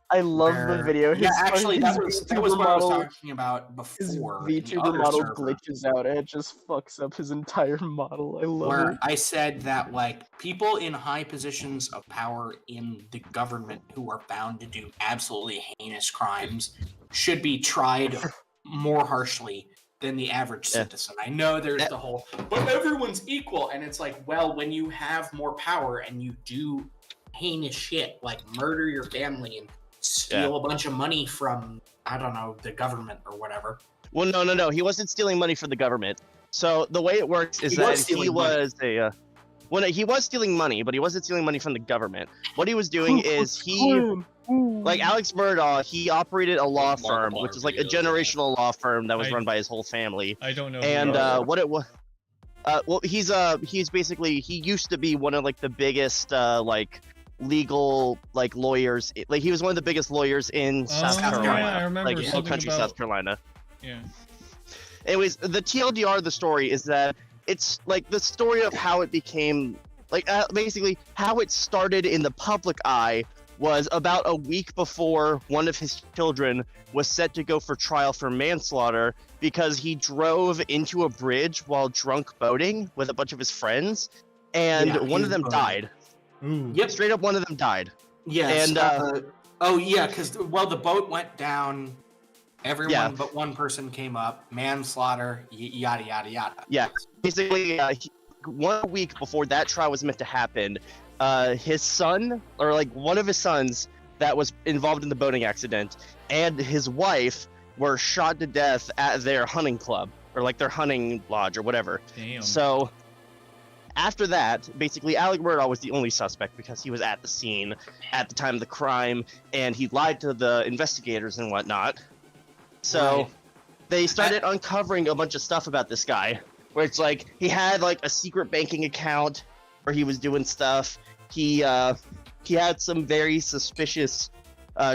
I love the where- video. Yeah, His- actually, his that was VTuber what I was model- talking about His before. in the VTuber other model server, glitches out and it just fucks up his entire model. I love where it. I said that like people in high positions of power in the government who are found to do absolutely heinous crimes should be tried more harshly than the average Yeah. citizen. I know there's Yeah. the whole, but everyone's equal, and it's like, well, when you have more power and you do heinous shit like murder your family and steal a bunch of money from, I don't know, the government or whatever. Well, no. He wasn't stealing money from the government. So the way it works is He that was he stealing money. was a. Well, no, he was stealing money, but he wasn't stealing money from the government. What he was doing is like Alex Murdaugh, he operated a law firm, which is like a generational law firm that was I- run by his whole family. I don't know. who And you are. what it was, well, he's basically he used to be one of like the biggest like legal like lawyers. Like he was one of the biggest lawyers in South yeah, Carolina, I remember like in something country about- South Carolina. Yeah. Anyways, the TLDR of the story is that it's like the story of how it became like basically how it started in the public eye was about a week before one of his children was set to go for trial for manslaughter because he drove into a bridge while drunk boating with a bunch of his friends, and Yeah, one he of them was died. Ooh. Yep. Straight up, one of them died. Yes. And, oh yeah, because the boat went down. Everyone Yeah. but one person came up. Manslaughter. Yada yada yada. Yeah. Basically, 1 week before that trial was meant to happen, his son, or like one of his sons that was involved in the boating accident, and his wife were shot to death at their hunting club, or like their hunting lodge or whatever. Damn. So after that, basically Alec Murdaugh was the only suspect because he was at the scene at the time of the crime, and he lied to the investigators and whatnot. So they started uncovering a bunch of stuff about this guy, where it's like he had like a secret banking account where he was doing stuff. He had some very suspicious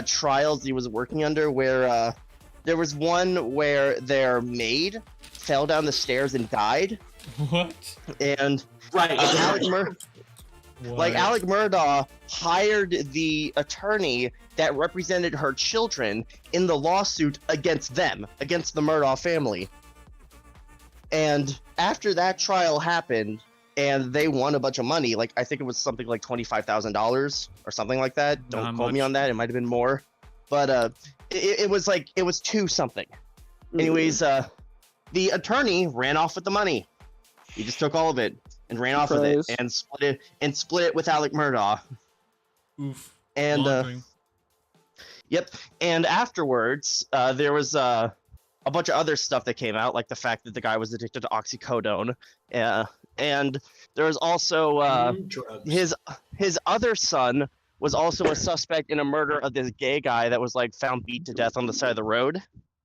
trials he was working under, where there was one where their maid fell down the stairs and died. What? And Right. Alec Murdaugh hired the attorney that represented her children in the lawsuit against them, against the Murdaugh family. And after that trial happened, and they won a bunch of money, like I think it was something like $25,000 or something like that. Don't quote me on that. It might have been more, but it was like it was two something. Anyways, the attorney ran off with the money. He just took all of it and ran off with it and split it with Alec Murdaugh. Oof. And yep. And afterwards, there was a bunch of other stuff that came out, like the fact that the guy was addicted to oxycodone. And there was also his other son was also a suspect in a murder of this gay guy that was like found beat to death on the side of the road.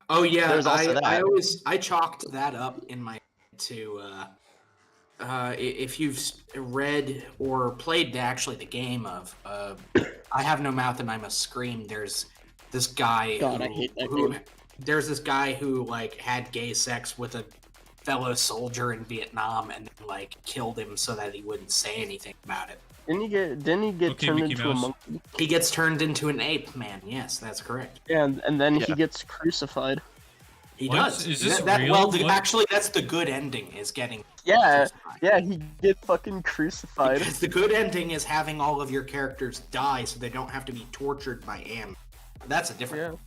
Oh yeah, There's also that. I chalked that up in my to if you've read or played the game of I Have No Mouth and I Must Scream, there's this guy I hate that game. There's this guy who like had gay sex with a fellow soldier in Vietnam and like killed him so that he wouldn't say anything about it. Didn't he get turned Mickey into Mouse. a monkey? He gets turned into an ape man. Yes, that's correct. Yeah, and then Yeah. he gets crucified. He What? does. Is this that, real? Well, What? actually, that's the good ending is getting. Yeah, crucified. yeah, he gets fucking crucified. Because the good ending is having all of your characters die so they don't have to be tortured by Am. That's a different.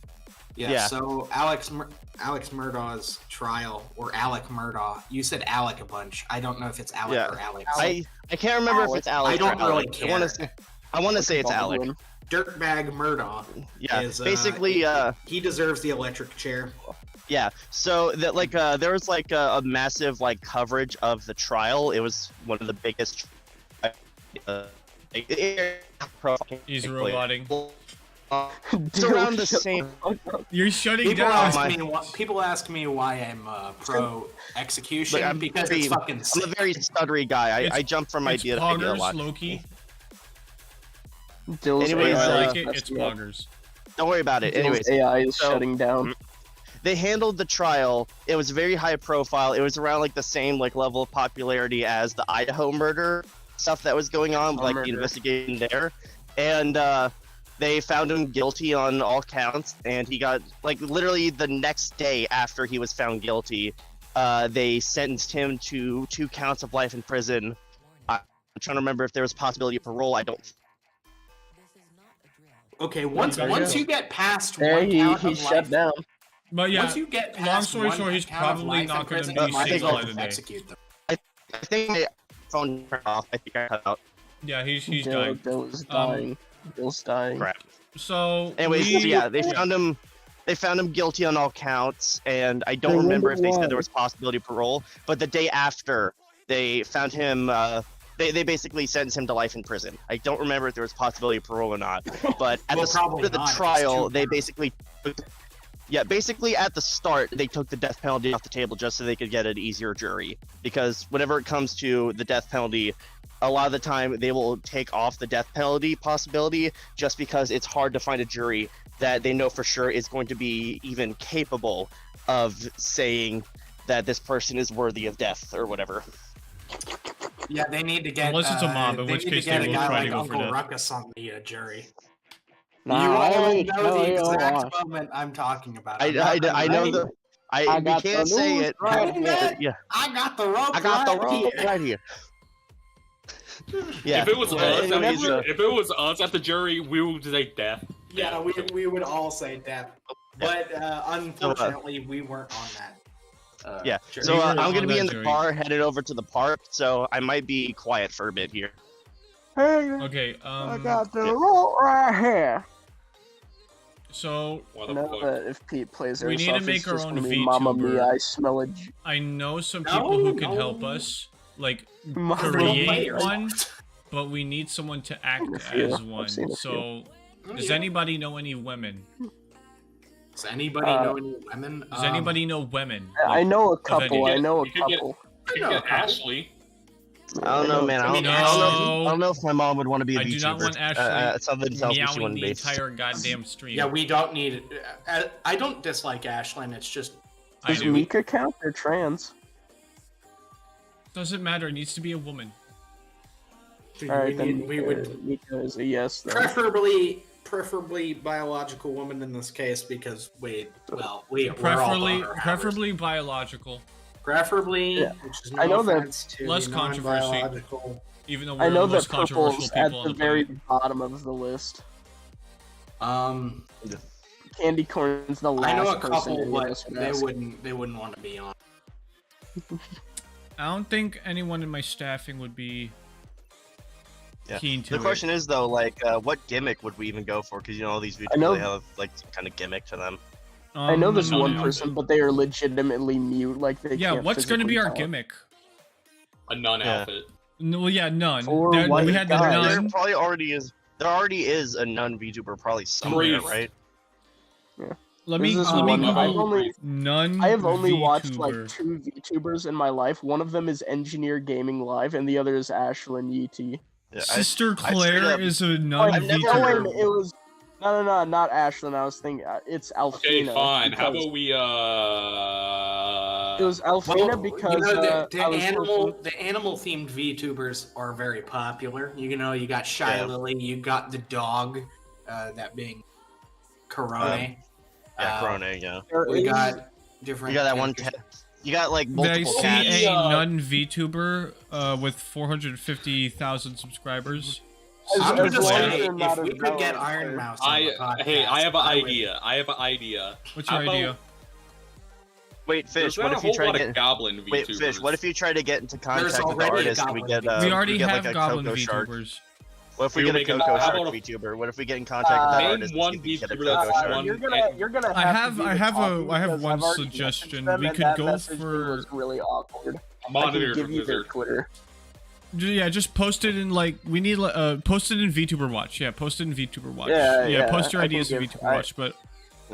Yeah. So Alex Murdaugh's trial, or Alec Murdaugh. You said Alec a bunch. I don't know if it's Alec or Alex. I can't remember if it's Alec. I don't or really Alec. care. I want to say it's Alec. Dirtbag Murdaugh. Yeah, is, basically, he deserves the electric chair. yeah. So that like there was like a massive like coverage of the trial. It was one of the biggest. He's roboting. It's around the same. You're shutting People down. people ask me why I'm pro execution Look, because it's fucking. I'm a very stuttery guy. I jump from idea to idea a lot. Loki. Dill's Anyways, I AI like it. is It's messing up. poggers. Don't worry about it. Dill's Anyways, AI is so- shutting down. they handled the trial. It was very high profile. It was around like the same like level of popularity as the Idaho murder stuff that was going on, like the investigation there. And they found him guilty on all counts, and he got like literally the next day after he was found guilty, they sentenced him to 2 counts of life in prison. I'm trying to remember if there was a possibility of parole. I don't. Okay, once you get past There one count he of shut life, down. But yeah, once you get past long story one short, he's count of probably life not in going to prison, be you might as saved well by the day. execute them. I think my phone turned off. I think I cut out. Yeah, he's dying. Dill's dying. Dill's dying. Crap. So Anyways, so yeah, they found him. They found him guilty on all counts, and I don't remember if they said there was possibility of parole. But the day after, they found him. They basically sentenced him to life in prison. I don't remember if there was possibility of parole or not. But at Well, the start probably of the not, if it's trial, too they hard. basically. Basically at the start, they took the death penalty off the table just so they could get an easier jury. Because whenever it comes to the death penalty, a lot of the time they will take off the death penalty possibility just because it's hard to find a jury that they know for sure is going to be even capable of saying that this person is worthy of death or whatever. Yeah, they need to get. Unless it's a mob, in they which need to case get they a will guy try to like go for Uncle death. Ruckus on the jury. Nah, You all I know the really exact moment I'm talking about. I know the. We got can't the say news it. right here. Yeah, I got the rope. I got the right rope here. right here. Yeah. If it was anyways, us at the jury, we would say death. Yeah, we would all say death, but unfortunately we weren't on that. Yeah. Jury. So We were I'm on gonna be that in the jury. car headed over to the park, so I might be quiet for a bit here. Hey, Okay, I got the rope right here. So I know that if Pete plays we Airsoft, need to make it's our just own gonna be Mamma VTuber. Mia, I smell it. I know some people who can help us, like create one, but we need someone to act as one. So, does anybody know any women? Does anybody know any women? Does anybody know women? I know a couple. I know a you could couple. get Ashley. I don't know, man. I don't know if my mom would want to be a VTuber. I do not want Ashley something tells me she meowing wouldn't the be. entire goddamn stream. Yeah, we don't need. I don't dislike Ashlyn. It's just. Does Mika count? They're trans. Doesn't matter. It needs to be a woman. Alright, then we would. Mika is a yes. Then. Preferably biological woman in this case because we're all preferably biological. Preferably, yeah. Which is I know that less controversy. Even though we're I know the most that purple's controversial at people the on the very planet. bottom of the list. Candy corn's the last. I know a person couple, but would they ask. wouldn't want to be on. I don't think anyone in my staffing would be keen to The question is though, like, what gimmick would we even go for? Because you know all these videos they have like some kind of gimmick to them. I know there's one person, but they are legitimately mute. Like they can't what's going to be our talk. gimmick? A nun outfit. No, yeah, none. We had the nun. There probably already is. There already is a nun VTuber probably somewhere, right? Yeah. Let me Google nun. I have only watched VTuber. like 2 VTubers in my life. One of them is Engineer Gaming Live, and the other is Ashlyn Yee. Yeah, Sister Claire is a nun I've never VTuber. heard- It was no, not Ashlyn. I was thinking it's Alfina. Okay, fine. How about we It was Alfina because the animal themed VTubers are very popular. You know, you got Shy Lily, you got the dog, that being Corone. Corone, yeah. We got different. You got that one. You got like multiple Did I cats. see a nun VTuber with 450,000 subscribers? I'm gonna say if we could get Iron Mouse on the podcast, hey, I have an idea. What's your idea? Wait, Fish. What if you try to get Goblin VTubers? Wait, Fish. What if you try to get into contact with the artist? And we get. We already have like Goblin Coco Shark? VTubers. What if we get a Coco Shark VTuber? What if we get in contact with that artist? One and see if we VTuber get a Coco that's Shark? one. You're gonna. I have because one I've already suggestion. messaged them, We and could that go message for. was really awkward. I'm I on can it give you their Wizard. Twitter. Yeah, just post it in like we need post it in VTuber Watch. Yeah, post it in VTuber Watch. Yeah, post your I ideas can in give- VTuber Watch. But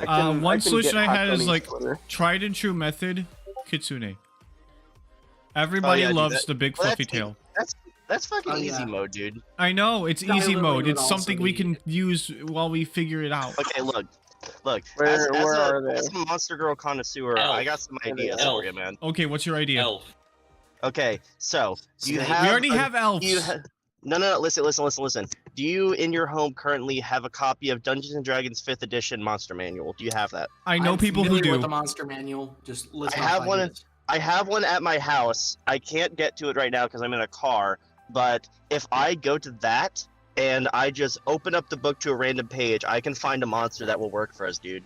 I one can solution get I had is Hakone's like Twitter. tried and true method, Kitsune. Everybody dude, loves the big fluffy tail. That's fucking easy mode, dude. I know it's easy mode. would It's also something we be- can use while we figure it out. Okay, look. Where are they? As a Monster Girl connoisseur, Elf. I got some ideas Elf. for you, man. Okay, what's your idea? Elf. Okay, so do you We have? We already have elves. No. Listen. Do you in your home currently have a copy of Dungeons and Dragons 5th Edition Monster Manual? Do you have that? I know I'm people who familiar do. with the Monster Manual. Just listen. I have one. I have one at my house. I can't get to it right now because I'm in a car. But if I go to that and I just open up the book to a random page, I can find a monster that will work for us, dude.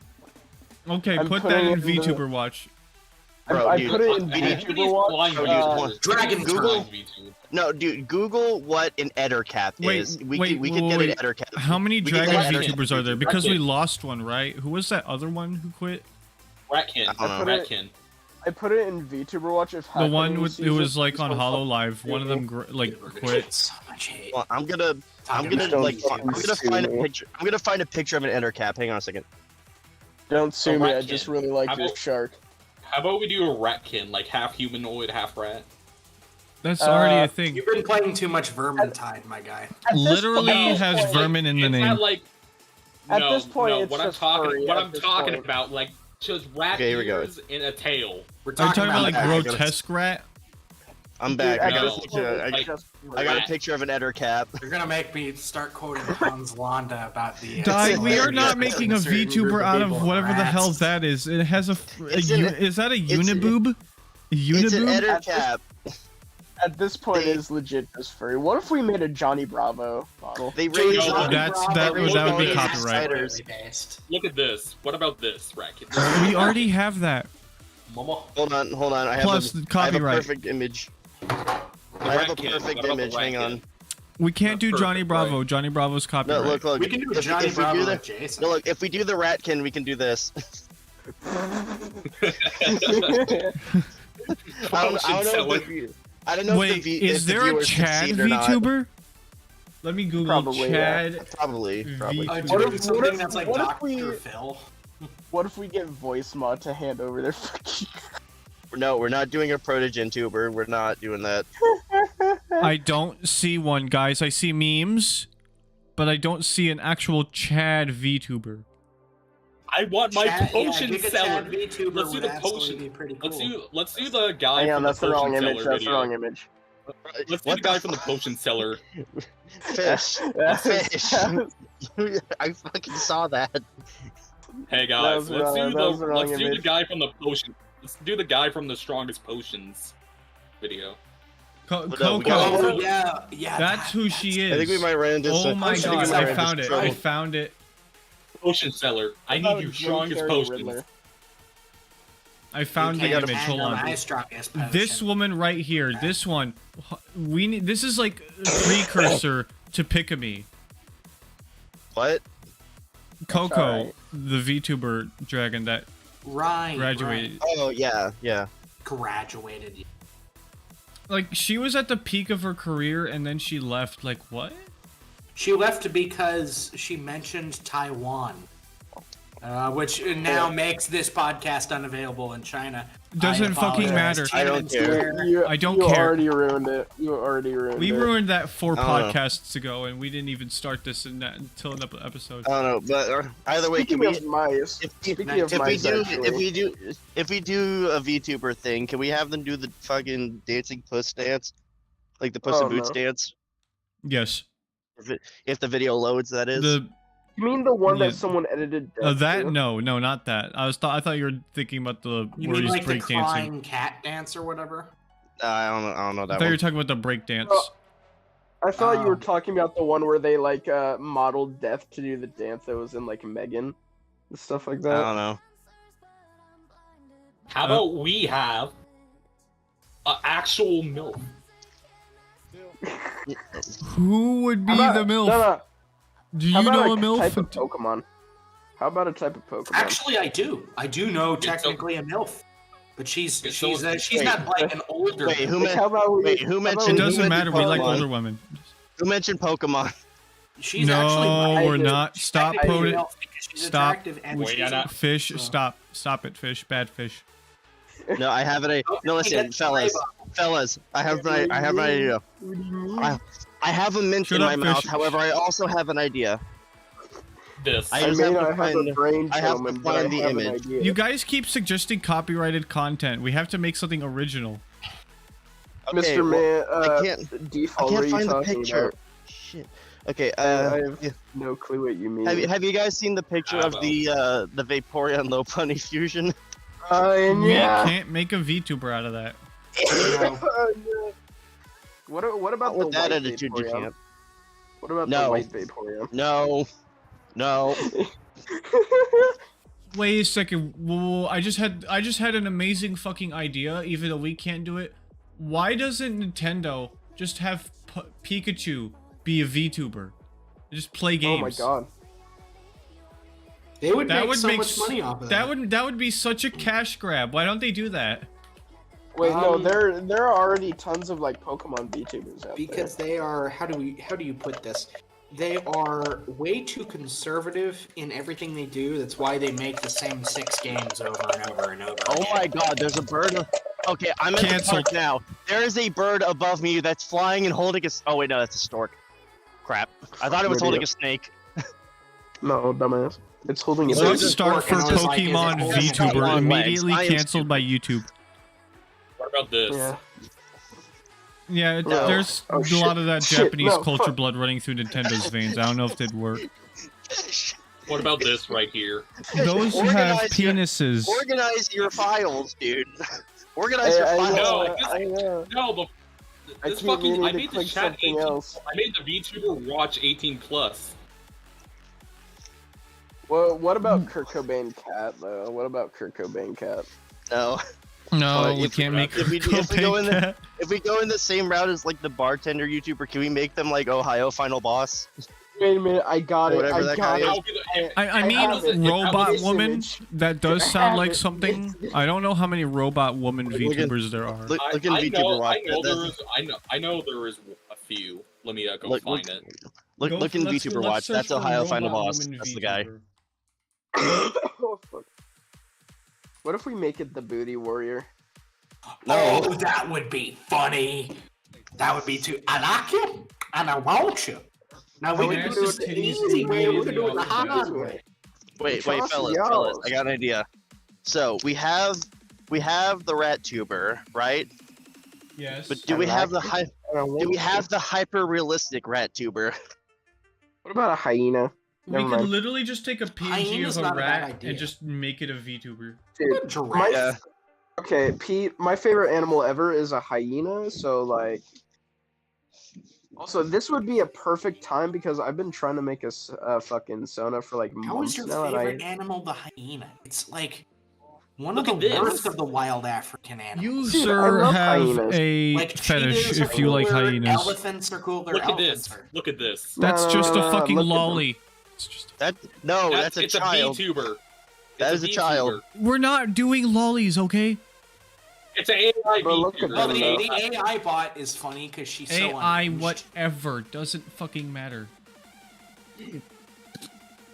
Okay, I'm put that putting in it in the- VTuber Watch. Bro, I dude, put it in Nobody's VTuber Watch. flying VTubers. Dragon Google. No, dude, Google what an Ettercap is. We could get an Ettercap. How many We could dragon get an VTubers are there? Ettercap. Because we lost one, right? Who was that other one who quit? Ratkin. I don't know. Ratkin. I put it in VTuber Watch. If The one with sees it was like it's on gonna Hollow fucking Live. One of them quit. So much hate. Well, I'm gonna Don't find a picture. I'm gonna find a picture of an Ettercap. Hang on a second. Don't sue me. I Ratkin. just really like How your about- shark. How about we do a Ratkin, like half humanoid, half rat? That's already a thing. You've been playing too much Vermintide, my guy. Literally point- has vermin in the It's name. not like. At no, this point, no, it's what just I'm talking, furry what at I'm this talking point. about, like just rat Okay, here we go. ears and a tail. We're Are you talking about like that. grotesque rat? I'm back. I got No, a picture. like- I got a picture of an Ettercap. You're gonna make me start quoting Hans Landa about the. Dai, we are not hilarious making a certain VTuber group out of people whatever the hell rats. that is. It has is that a it's- uniboob? A It's an uniboob? Ettercap. At this point, it is legit just furry. What if we made a Johnny Bravo model? They raise Johnny up. that would be copyright. Based. Look at this. What about this, Ratkin? We already have that. Mama. Hold on. I have Plus a, the I have a copyright. perfect image. I have a Ratkin. perfect What about the image. Hang Ratkin? on. We can't do Johnny Bravo. Right. Johnny Bravo's copyright. No, look. We can do Johnny Bravo with Jason. No, look, if we do the Ratkin, we can do this. I don't know. Wait, is there a Chad VTuber? Let me Google Probably, Chad. Yeah. Probably. What if something that's like Dr. Phil? What if we get Voice Mod to hand over their fucking... No, we're not doing a Protogen tuber. We're not doing that. I don't see one, guys. I see memes, but I don't see an actual Chad VTuber. I want my potion seller. Let's do the potion. Cool. Let's do the guy from the potion seller video. That's the wrong image. Let's do the guy from the potion seller. Fish. Fish. I fucking saw that. Hey guys, let's do the guy from the potion. Let's do the guy from the strongest potions video. Coco. Oh, yeah. That's who she is. I think we might run into. Oh my god! I found it. I found it. Potion seller. I need your strongest potions. I found the image. Hold on. This woman right here. This one. We need. This is like a precursor to Pikamee. What? Coco, right. The VTuber dragon that graduated. Right. Oh yeah. Graduated. Like she was at the peak of her career and then she left. Like what? She left because she mentioned Taiwan, which now makes this podcast unavailable in China. Doesn't fucking matter. I don't care. I don't care. You already ruined it. You already ruined it. We ruined that 4 podcasts ago, and we didn't even start this until an episode. I don't know, but either way, Speaking of mice, if we do a VTuber thing, can we have them do the fucking dancing puss dance, like the Puss in Boots dance? Yes. If the video loads, that is. You mean the one that someone edited? That no, not that. I thought you were thinking about the where he's like break the crying dancing. Cat dance or whatever. I don't know that. I thought you were talking about the break dance. I thought you were talking about the one where they like modeled Death to do the dance that was in like Megan and stuff like that. I don't know. How about we have an actual MILF? Who would be the MILF? No. Do you know a MILF? Type of Pokemon? How about a type of Pokemon? Actually, I do. I do know technically a MILF, but she's not like an older. Wait, who mentioned? It doesn't matter. We like older women. Who mentioned Pokemon? She's actually. We're not. Stop, Pootis. Stop. Fish. So. Stop it, Fish. Bad Fish. No, I have it. No, listen, fellas. I have an idea. I have a mint in my mouth. However, I also have an idea. This. I have to find the image. You guys keep suggesting copyrighted content. We have to make something original. Okay, Mr. Man, I can't find the picture. About? Shit. Okay. I have no clue what you mean. Have you guys seen the picture of the Vaporeon Lopunny fusion? Yeah. We can't make a VTuber out of that. What about the that white attitude you can't? What about the white Vaporeon? No. Wait a second. Whoa, I just had an amazing fucking idea. Even though we can't do it, why doesn't Nintendo just have Pikachu be a VTuber? Just play games. Oh my god. They would make so much money off of that. That would be such a cash grab. Why don't they do that? Wait, no, there are already tons of like Pokemon VTubers out because they are how do you put this? They are way too conservative in everything they do. That's why they make the same 6 games over and over and over. Oh my god, there's a bird. Okay, I'm in the park now. There is a bird above me that's flying and holding a. Oh wait, no, that's a stork. Crap. I thought it was holding a snake. No, dumbass. It's holding a snake. Let's start for Pokemon VTuber. Immediately canceled by YouTube. What about this? Yeah, there's a lot of that Japanese culture blood running through Nintendo's veins. I don't know if they'd work. What about this right here? Those have penises. Organize your files, dude. Organize your files. No, but this fucking. I made the chat 18. I made the VTuber watch 18+. Well, what about Kurt Cobain Cat though? What about Kurt Cobain Cat? No. No, we can't make if we go in the same route as like the bartender YouTuber, can we make them like Ohio Final Boss? Wait a minute, I got it. Whatever that guy is. I mean, robot woman. That does sound like something. I don't know how many robot woman VTubers there are. Look in VTuber Watch. I know there is a few. Let me go find it. Look in VTuber Watch. That's Ohio Final Boss. That's the guy. Oh, fuck. What if we make it the Booty Warrior? No, oh, that would be funny. That would be too. I like you, and I want you. Now we can do it the easy way. We can do it the hard way. Wait, fellas, I got an idea. So we have the rat tuber, right? Yes. But do we have the hyper realistic rat tuber? What about a hyena? We could literally just take a PNG of a rat and just make it a VTuber. Dude, okay, Pete, my favorite animal ever is a hyena, so like... Also, this would be a perfect time because I've been trying to make a fucking Sona for like months now. How is your favorite animal the hyena? It's like one of the worst of the wild African animals. You, sir, have a fetish if you like hyenas. Elephants are cooler. Look at this. Look at this. That's just a fucking lolly. That's a child. It's a VTuber. That is a child. We're not doing lollies, okay? It's an AI VTuber. Well, the AI bot is funny because she's so AI whatever doesn't fucking matter.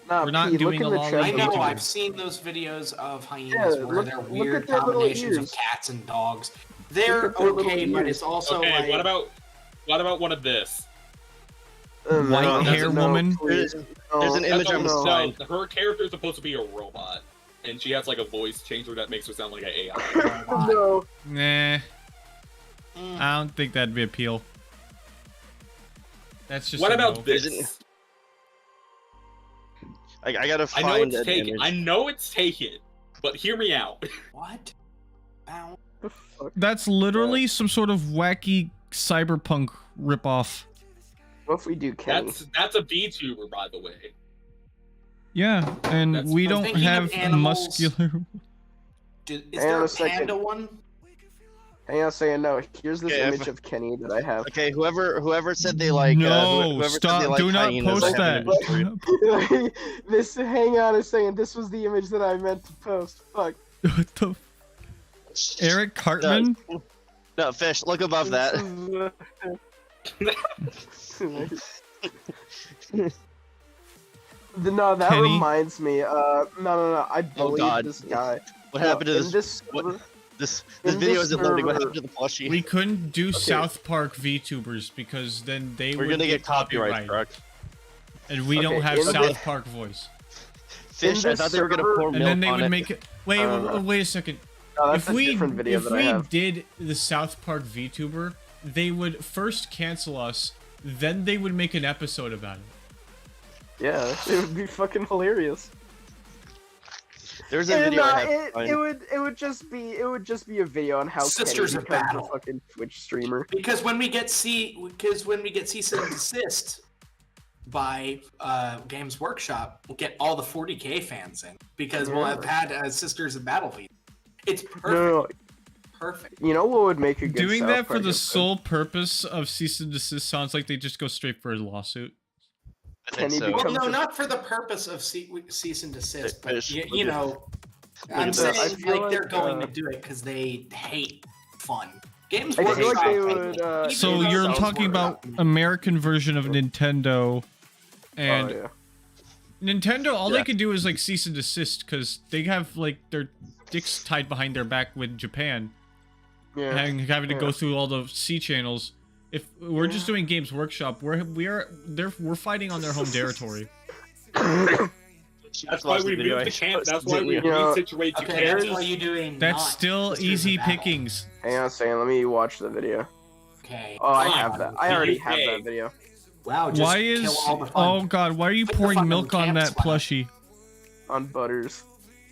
We're not doing a lolly. I know, I've seen those videos of hyenas where they're weird combinations of cats and dogs. They're okay, but it's also okay. like... What about one of this? White hair woman. There's an image on the side. Her character is supposed to be a robot, and she has like a voice changer that makes her sound like an AI. No. Nah. I don't think that'd be appeal. That's just. What about this? I gotta find. I know it's taken. I know it's taken, but hear me out. What? Ow. That's literally some sort of wacky cyberpunk ripoff. What if we do Kenny? That's a VTuber, by the way. Yeah, and we don't have muscular. Is there a panda one? Hang on a second. No, here's this image of Kenny that I have. Okay, whoever said they like. No, whoever stop! Said they like do not hyenas, post that. This. Hang on a second. This was the image that I meant to post. Fuck. What the? Eric Cartman? No, Fish. Look above that. No, that Kenny? Reminds me. No. I bullied this guy. What happened to this? This video isn't loading. What happened to the plushie? We couldn't do South Park VTubers because then We're gonna get copyright struck. And we don't have South Park voice. Fish, I thought they were gonna pour milk on it. And then they would make it. Wait a second. No, if we did the South Park VTuber, they would first cancel us, then they would make an episode about it. Yeah, it would be fucking hilarious. There's a video. It would just be a video on how Sisters Kenny becomes a fucking Twitch streamer. Because when we get cease and desist by Games Workshop, we'll get all the 40K fans in because we'll have had Sisters of Battlefield. It's perfect. No. Perfect. You know what would make a good doing South that Park for the episode? sole purpose of cease and desist sounds like they just go straight for a lawsuit. Well, no, not for the purpose of cease and desist, but you know, I'm saying like they're going to do it because they hate fun. Games Workshop. So you're talking about American version of Nintendo, and Nintendo. All they could do is like cease and desist because they have like their dicks tied behind their back with Japan, and having to go through all the C channels. If we're just doing Games Workshop, we're fighting on their home territory. That's why we move the camp. That's why we resituate the camp. That's why you doing. That's still easy pickings. Hang on a second, let me watch the video. Okay. Oh, I have that. I already have that video. Wow. Just why is? Oh God, why are you pouring milk on that plushie? On Butters.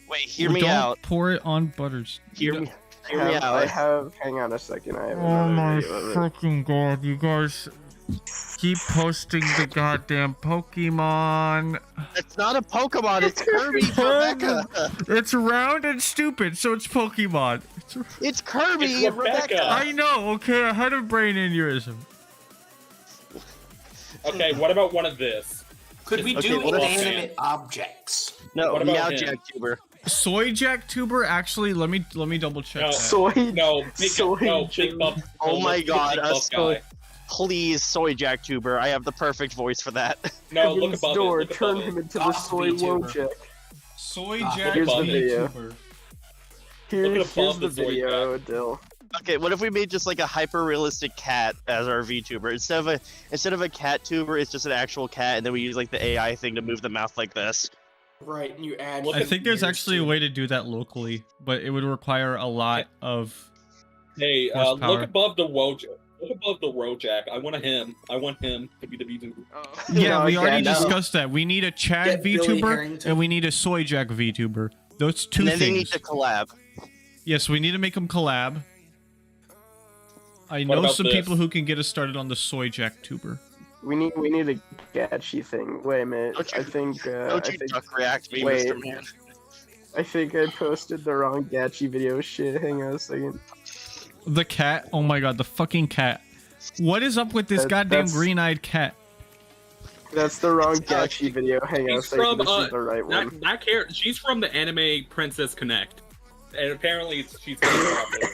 Wait, hear me out. Don't pour it on Butters. Hear me out. I have. Hang on a second. I have. Oh my fucking God! You guys keep posting the goddamn Pokemon. It's not a Pokemon. It's Kirby. It's round and stupid, so it's Pokemon. It's Kirby. It's Rebecca. I know. Okay, I had a brain aneurysm. Okay, what about one of this? Could we do inanimate objects? No, What now about him? Jack Tuber. Soy Jack Tuber. Actually, let me double check. No. That. Soy. Big Buff. Oh my God, Big a Buff soy. guy. Please, Soy Jack Tuber. I have the perfect voice for that. No, look Heaven's above door, it. Look turn above him it. into the soy VTuber. Wojak. Soy Ah, Jack here's the video. VTuber. Look Here's above the the Soy video, Dill. Okay, what if we made just like a hyper-realistic cat as our VTuber? Instead of a cat tuber, it's just an actual cat, and then we use like the AI thing to move the mouth like this. Right, and you add. Look I at think there's ears actually a to way to do that locally, but it would require a lot of. Hey, Horsepower. look above the Wojak. Look above the Wojak. I want him. I want him to be the VTuber. Yeah, No, we already no. discussed that. We need a Chad Get Billy VTuber Harrington. and we need a Soy Jack VTuber. Those two And then things. they need to collab. Yes, we need to make them collab. I What know about some this? people who can get us started on the Soy Jack tuber. We need a Gatchy thing. Wait a minute. Don't you- I think. Don't I you think, duck react me, wait. Mr. Man. I think I posted the wrong Gatchy video. Shit. Hang on a second. The cat. Oh my god, the fucking cat. What is up with this goddamn That's- green-eyed cat? That's the wrong Gatchy video. Hang on a He's second. from, This is the right one. She's from the anime Princess Connect. And apparently she's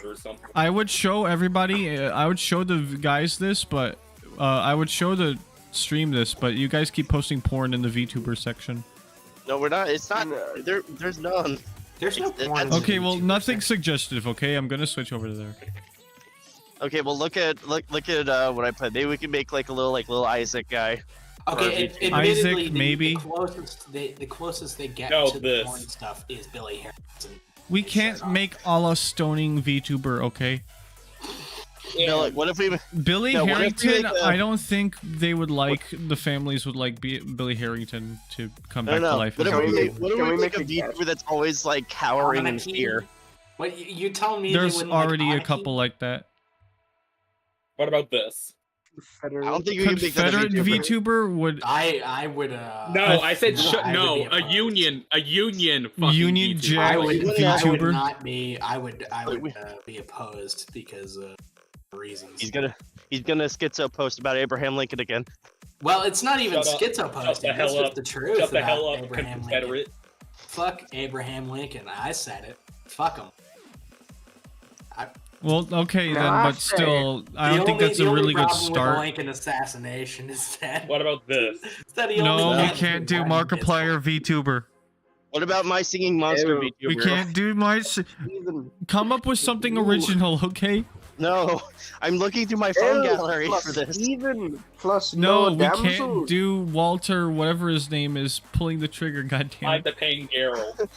or something. I would show everybody. I would show the guys this, but I would show the stream this. But you guys keep posting porn in the VTuber section. No, we're not. It's not. No. There's none. There's no It's- porn. Okay, well, YouTuber nothing section. suggestive. Okay, I'm gonna switch over to there. Okay, well look at what I put. Maybe we can make like a little Isaac guy. Okay, Isaac, admittedly, maybe. the closest they get No, to this. the porn stuff is Billy Harrington. We can't make a la stoning VTuber. Okay, No, like what if we? Billy No, what if we Harrington. make a- I don't think they would like. The families would like Billy Harrington to come I back don't to know. life. What as if a we VTuber. make? What if Can we we make a make a VTuber that's always like cowering in Anarchy? fear? What you telling me? they There's wouldn't like already a Anarchy? couple like that. What about this? I don't think we can make that a Confederate VTuber. VTuber would. I would. No, I said I would be a opposed. union fucking Union VTuber. Jack I would VTuber. not be. I would be opposed because of reasons. He's gonna schizo post about Abraham Lincoln again. Well, it's not even Shut up. schizo Shut posting. the hell That's just up. the truth Shut the about hell up, Abraham Lincoln. Confederate. Fuck Abraham Lincoln. I said it. Fuck him. Well, okay then, Nah, but still, I don't think that's the a only really good problem with the start. Lincoln assassination is that. What about this? is that he No, only we got can't do one Markiplier VTuber. What about my singing monster Ew. VTuber? We can't do my. Even Come up with something Ooh. original, okay? No, I'm looking through my phone Ew, gallery plus for this. Even plus No, no we damsel. can't do Walter, whatever his name is, pulling the trigger. Goddamn. Hide the pain, Geralt.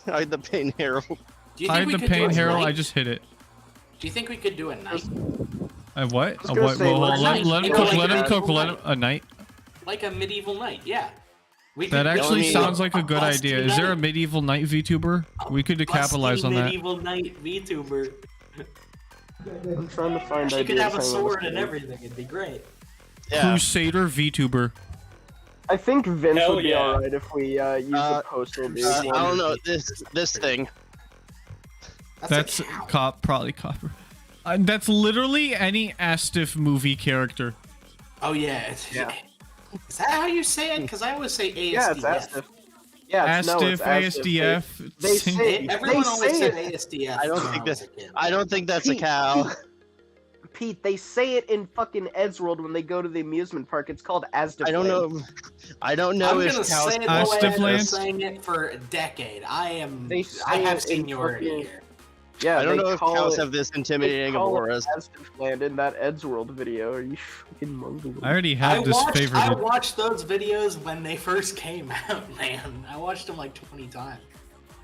Hide the pain Harold. Do you think Hide we the could do pain, a Harold. night? I just hit it. Do you think we could do a night? A what? was A gonna what? say, Well, let's let not- him you know, cook. like Let him a cook. Let him medieval a night. Like a medieval night, yeah. We That could actually me- sounds like a good busty idea. Is there a night. medieval night VTuber? We could capitalize on that. Medieval night VTuber. I'm trying to find She ideas. could have a Hang on a sword and second. everything. It'd be great. Yeah. Crusader VTuber. I think Vince Hell would be yeah. alright if we use a postal dude. I don't know this thing. That's a cow. probably copper. That's literally any Astif movie character. Oh yeah. Yeah. Is that how you say it? Because I always say ASDF. Yeah, it's Astif. Yeah, it's, no, it's Astif, Astif. ASDF. They say- Everyone They always say said ASDF. I don't when think was that- a kid. I don't think that's a cow. Pete, they say it in fucking Eddsworld when they go to the amusement park. It's called Astif. I don't know. I don't know I'm if gonna cows. say it the way I've been Astifland? saying it for a decade. I They say have it in seniority fucking- here. Yeah, I don't they know if call cows it, have this they intimidating call it auras. Astifland in that Eddsworld video. Are you fucking mongol? I already I have this watched favorited. those videos when they first came out, man. I watched them like 20 times.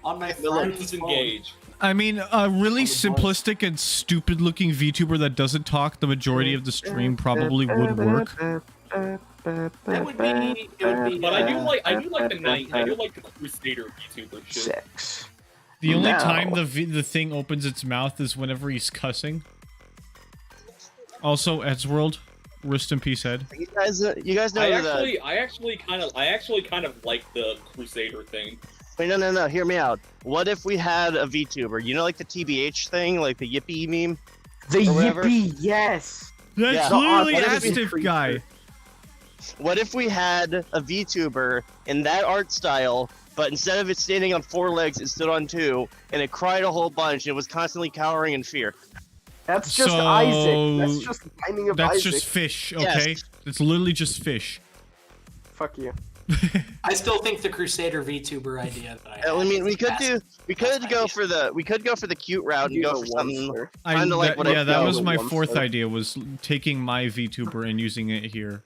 On my friend's phone. Disengage. I mean, a really On the simplistic and stupid-looking VTuber that doesn't talk the majority of the stream probably would work. That would be. It would be. But I do like the night. I do like the Crusader VTuber shit. Sex. The only Now. time the thing opens its mouth is whenever he's cussing. Also, Eddsworld, rest in peace, Ed. You guys know I that. actually kind of like the Crusader thing. Wait, no. Hear me out. What if we had a VTuber? You know, like the TBH thing, like the Yippee meme. The Yippee, yes. That's literally Astif guy. What if we had a VTuber in that art style, but instead of it standing on 4 legs, it stood on 2, and it cried a whole bunch, and it was constantly cowering in fear? That's just Isaac. That's just the timing of Isaac. That's just fish, okay? Yes. It's literally just fish. Fuck you. I still think the Crusader VTuber idea that I mean, we could go for the cute route and go for something kind of like what that was my 4th idea, was taking my VTuber and using it here.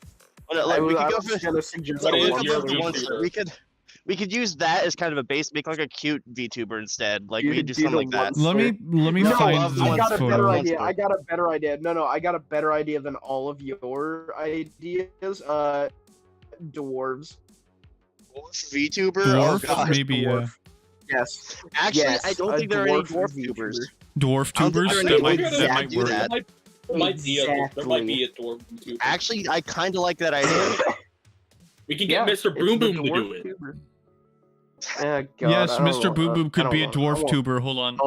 We could use that as kind of a base, make like a cute VTuber instead. Like we could do something like that. Let me find the I got a photo. better idea. I got a better idea. No, I got a better idea than all of your ideas. Dwarves. VTuber? Dwarf? Oh, maybe, dwarf. Yes. Actually, yes, I don't think there are any dwarf tubers. Dwarf tubers? That might work. There might be a dwarf VTuber. Actually, I kind of like that idea. We can get Mr. Boom Boom to do it. God, yes, Mr. Boom Boom could be a dwarf tuber. Hold on.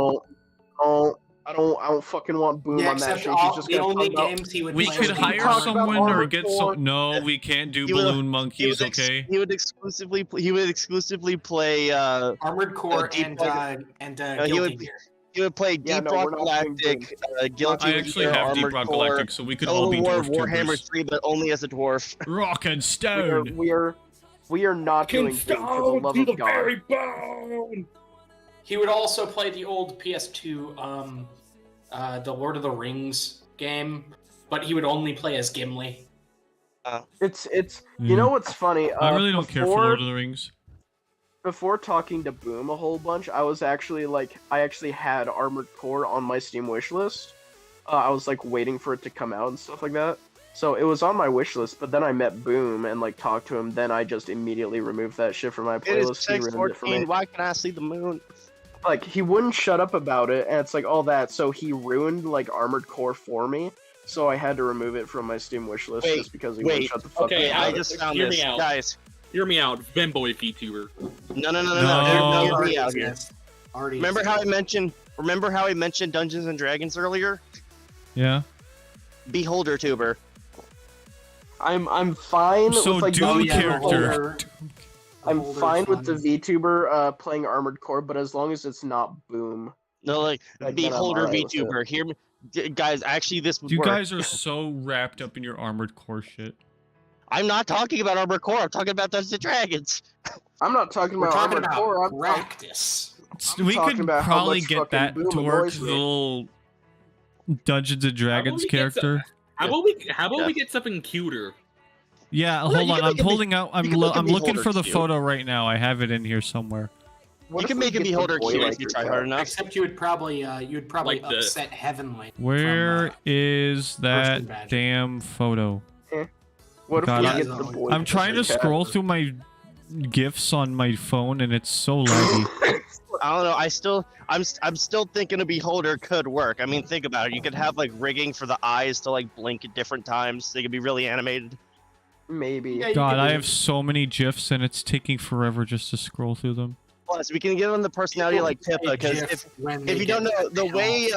I don't fucking want Boom on that shit. He's just the only games he would we play could hire someone or get some. No, we can't do balloon monkeys. Okay. He would exclusively play Armored Core and Guilty Gear. He would play Deep Rock Galactic, Guilty Gear, I actually have Deep Rock Galactic, so we could all be dwarf tubers. Warhammer 3, but only as a dwarf. Rock and Stone. We are not doing Doom for the love of God. Very bone. He would also play the old PS2, the Lord of the Rings game, but he would only play as Gimli. It's you know what's funny? I really don't care for Lord of the Rings. Before talking to Boom a whole bunch, I was actually I actually had Armored Core on my Steam wishlist. I was like waiting for it to come out and stuff like that. So it was on my wishlist, but then I met Boom and like talked to him. Then I just immediately removed that shit from my playlist. It is 6:14. Why can I see the moon? Like he wouldn't shut up about it, and it's like all that. So he ruined like Armored Core for me. So I had to remove it from my Steam wishlist just because he wouldn't shut the fuck up. Okay, I just found this, guys. Hear me out, Femboy VTuber. No. Hear me out here. Remember how I mentioned Dungeons and Dragons earlier? Yeah. Beholder tuber. I'm fine with like Doom character. I'm fine with the VTuber playing Armored Core, but as long as it's not Boom. No, like Beholder VTuber. Hear me, guys. Actually, this would work. You guys are so wrapped up in your Armored Core shit. I'm not talking about Armored Core. I'm talking about Dungeons and Dragons. I'm not talking about Armored Core. I'm practice. We could probably get that to work. The little Dungeons and Dragons character. How about we get something cuter? Yeah, hold on. I'm pulling out. I'm looking for the photo right now. I have it in here somewhere. You can make a Beholder cute if you try hard enough. Except you would probably upset Heavenly. Where is that damn photo? What if we get the boy? I'm trying to scroll through my GIFs on my phone, and it's so laggy. I don't know. I'm still thinking a Beholder could work. I mean, think about it. You could have like rigging for the eyes to like blink at different times. They could be really animated. Maybe. Yeah, God, I have so many GIFs, and it's taking forever just to scroll through them. Plus, we can give them the personality like Pippa, because if you don't know the way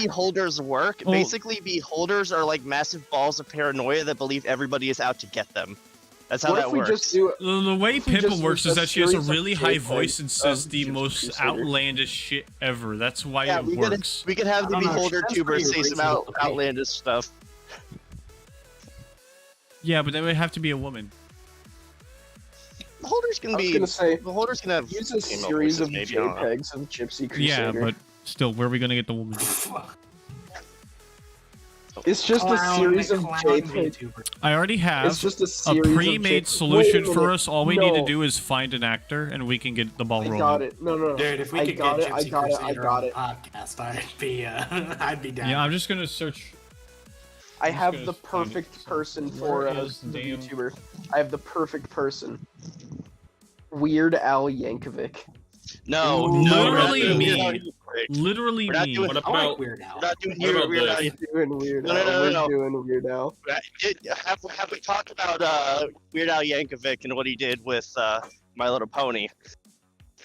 Beholders work, basically Beholders are like massive balls of paranoia that believe everybody is out to get them. That's how that works. The way Pippa works is that she has a really high voice and says the most outlandish shit ever. That's why it works. We could have the Beholder tuber say some outlandish stuff. Yeah, but that would have to be a woman. Beholders can be. Beholders can have. Use a series of JPEGs of Gypsy Crusader. Yeah, but still, where are we gonna get the woman? It's just a series of JPEGs. I already have it's just a pre-made solution for us. All we need to do is find an actor, and we can get the ball rolling. I got it. No. Dude, if we could get Gypsy Crusader on the podcast, I'd be down. Yeah, I'm just gonna search. I have the perfect person for the YouTuber. I have the perfect person. Weird Al Yankovic. No, literally me. Literally me. What about Weird Al? We're not doing Weird Al. We're doing Weird Al. No. We're doing Weird Al. Have we talked about Weird Al Yankovic and what he did with My Little Pony.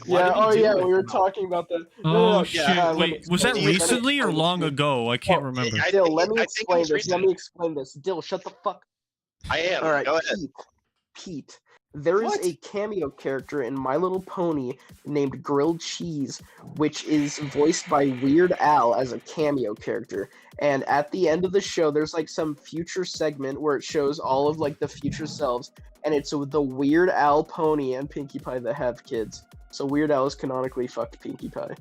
Yeah, oh yeah, we were talking about that. Oh shit! yeah, Wait, was that recently or long ago? I can't remember. Dill, let me explain this. Let me explain this. Dill, shut the fuck. I am. All right, Go ahead. Pete. There is a cameo character in My Little Pony named Grilled Cheese, which is voiced by Weird Al as a cameo character. And at the end of the show, there's like some future segment where it shows all of like the future selves, and it's the Weird Al Pony and Pinkie Pie that have kids. So Weird Al is canonically fucked Pinkie Pie.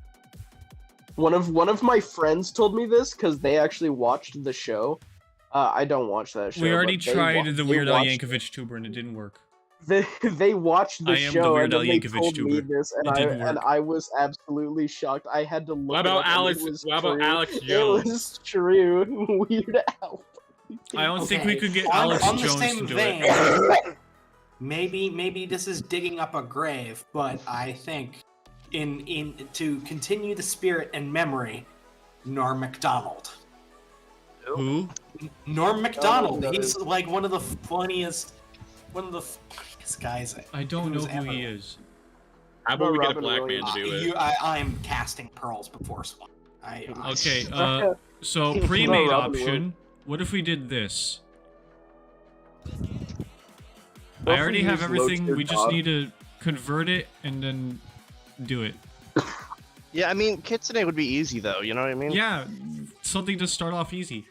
One of my friends told me this because they actually watched the show. I don't watch that show. We already tried the Weird Al watched Yankovic tuber and it didn't work. They watched the show Weird and Al then they Yankovic told me tuber. this, and I was absolutely shocked. I had to look. What about it up, and Alex? it was What about true. Alex It Jones? was true. Weird Al. I don't think we could get on, Alex on the Jones same to do vein, it. maybe this is digging up a grave, but I think in to continue the spirit and memory, Norm Macdonald. Who? Norm Macdonald. that He's is- like one of the funniest guys. I don't know who's who ever. he is. How about we get a Robin black man Williams. to do it? I'm casting pearls before swine. Okay, so pre-made Robin option. Williams. What if we did this? What I if already we have use everything. Load We Tier just Dog? need to convert it and then do it. Yeah, I mean, Kitsune would be easy though. You know what I mean? Yeah, something to start off easy.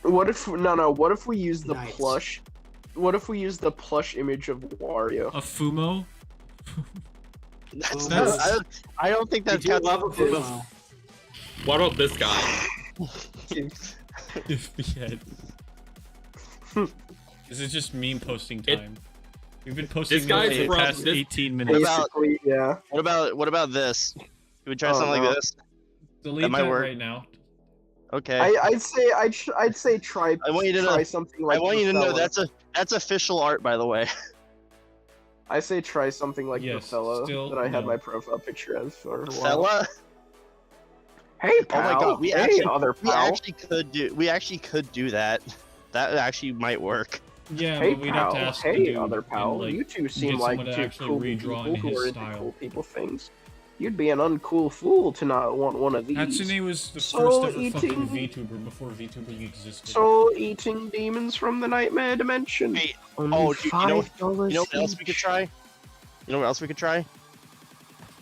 What if What if we use the Nice. plush? What if we use the plush image of Wario? A Fumo. That's- I don't think I that's do love a Fumo. What about this guy? If we had. This is just meme posting time. We've been posting This guy's memes for the from past this- 18 What minutes. about- Basically, yeah. What about this? Can we try Oh, something no. like this? Delete that might that work. right now. Okay. I'd say try. I want you to try know- something like. I want you to know Othello. that's official art, by the way. I say try something like Yes, Othello still that I had no. my profile picture as for a while. Fella. Hey Oh pal. my god, we hey, actually other we pal. actually could do that. That actually might work. Yeah, Hey but we'd pal. have to ask the Hey dude other and, pal. like, You two get seem like someone to two actually cool redraw people in who his are into style. cool people things. You'd be an uncool fool to not want one of these. Hatsune was the Soul first ever fucking eating- VTuber before VTuber existed. Soul-eating demons from the nightmare dimension. Wait, Only oh, dude, you know $5 You know what else we could each. try? You know what else we could try?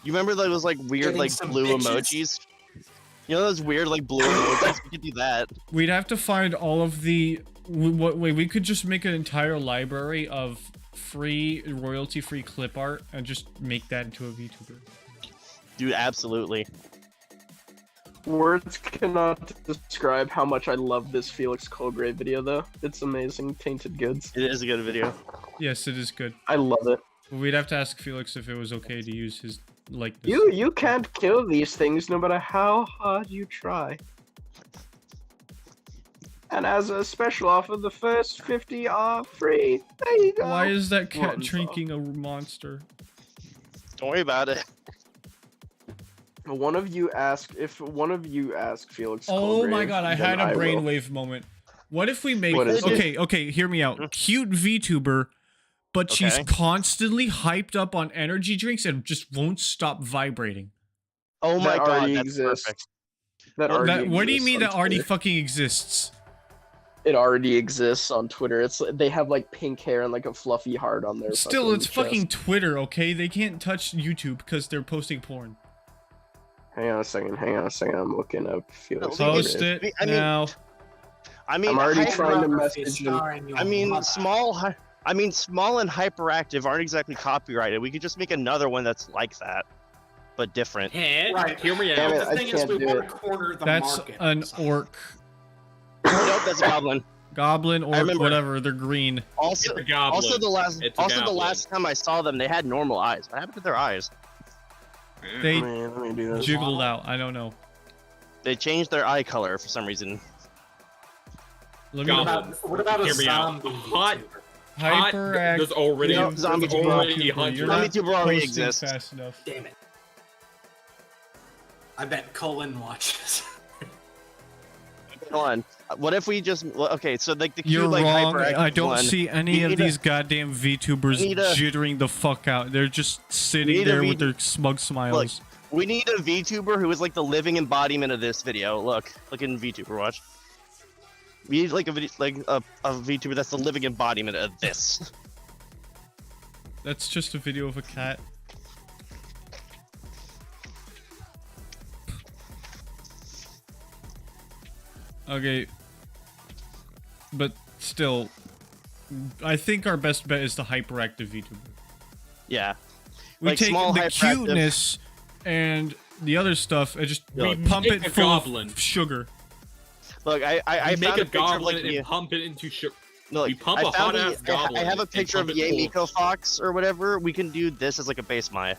You remember those like weird Getting like some blue bitches. emojis? You know those weird like blue emojis? We could do that. We'd have to find all of the. Wait, we could just make an entire library of free, royalty-free clip art and just make that into a VTuber. Dude, absolutely. Words cannot describe how much I love this Felix Colgrave video, though. It's amazing. Tainted Goods. It is a good video. Yes, it is good. I love it. We'd have to ask Felix if it was okay to use his likeness. You can't kill these things no matter how hard you try. And as a special offer, the first 50 are free. There you go. Why is that cat Rotten drinking a monster? Don't worry about it. One of you ask Felix. Oh my Colgrave, god, I then had a will. brainwave moment. What if we make What is it? okay, hear me out. Cute VTuber, but she's Okay. constantly hyped up on energy drinks and just won't stop vibrating. Oh my That god, already that's exists. perfect. That already That, what do you exists mean on that already Twitter. fucking exists? It already exists on Twitter. They have like pink hair and like a fluffy heart on their. Still, it's chest. fucking Twitter, okay? They can't touch YouTube because they're posting porn. Hang on a second. I'm looking up Felix. No, Post Colgrave. it I mean- now. I mean, I'm already hyper- trying to Pornography message you. starring your I mean, mother. small and hyperactive aren't exactly copyrighted. We could just make another one that's like that, but different. And Right. hear me Damn out. it. The I thing is, can't we do want it. to corner the That's market. an orc. Nope, that's a goblin. Goblin, orc, remember- whatever, they're green. Also, It's a goblin. also the last, It's a also the goblin. last time I saw them, they had normal eyes. What happened to their eyes? They Let me do this. jiggled out. I don't know. They changed their eye color for some reason. Let me Goblin. What about a Hear me out. zombie? Hot- YouTuber? hyperactive. There's already, You know, zombie there's tuber. already You're hundreds. Zombie not tuber already posting exists. fast enough. Damn it. I bet Cullen watches. hold on. What if we just okay? So like the cute, You're like wrong. hyperactive I don't one, see any of these goddamn VTubers jittering the fuck out. They're just sitting there with their smug smiles. Look, we need a VTuber who is like the living embodiment of this video. Look in VTuber watch. We need like a VTuber that's the living embodiment of this. That's just a video of a cat. Okay. But still, I think our best bet is the hyperactive VTuber. Yeah. We like take small the hyperactive... cuteness and the other stuff and just we pump it full of sugar. Look, I make found a a picture of like and pump it into sugar. No, we pump a hot ass goblin. I have a picture of Miko Fox or whatever. We can do this as like a baseline.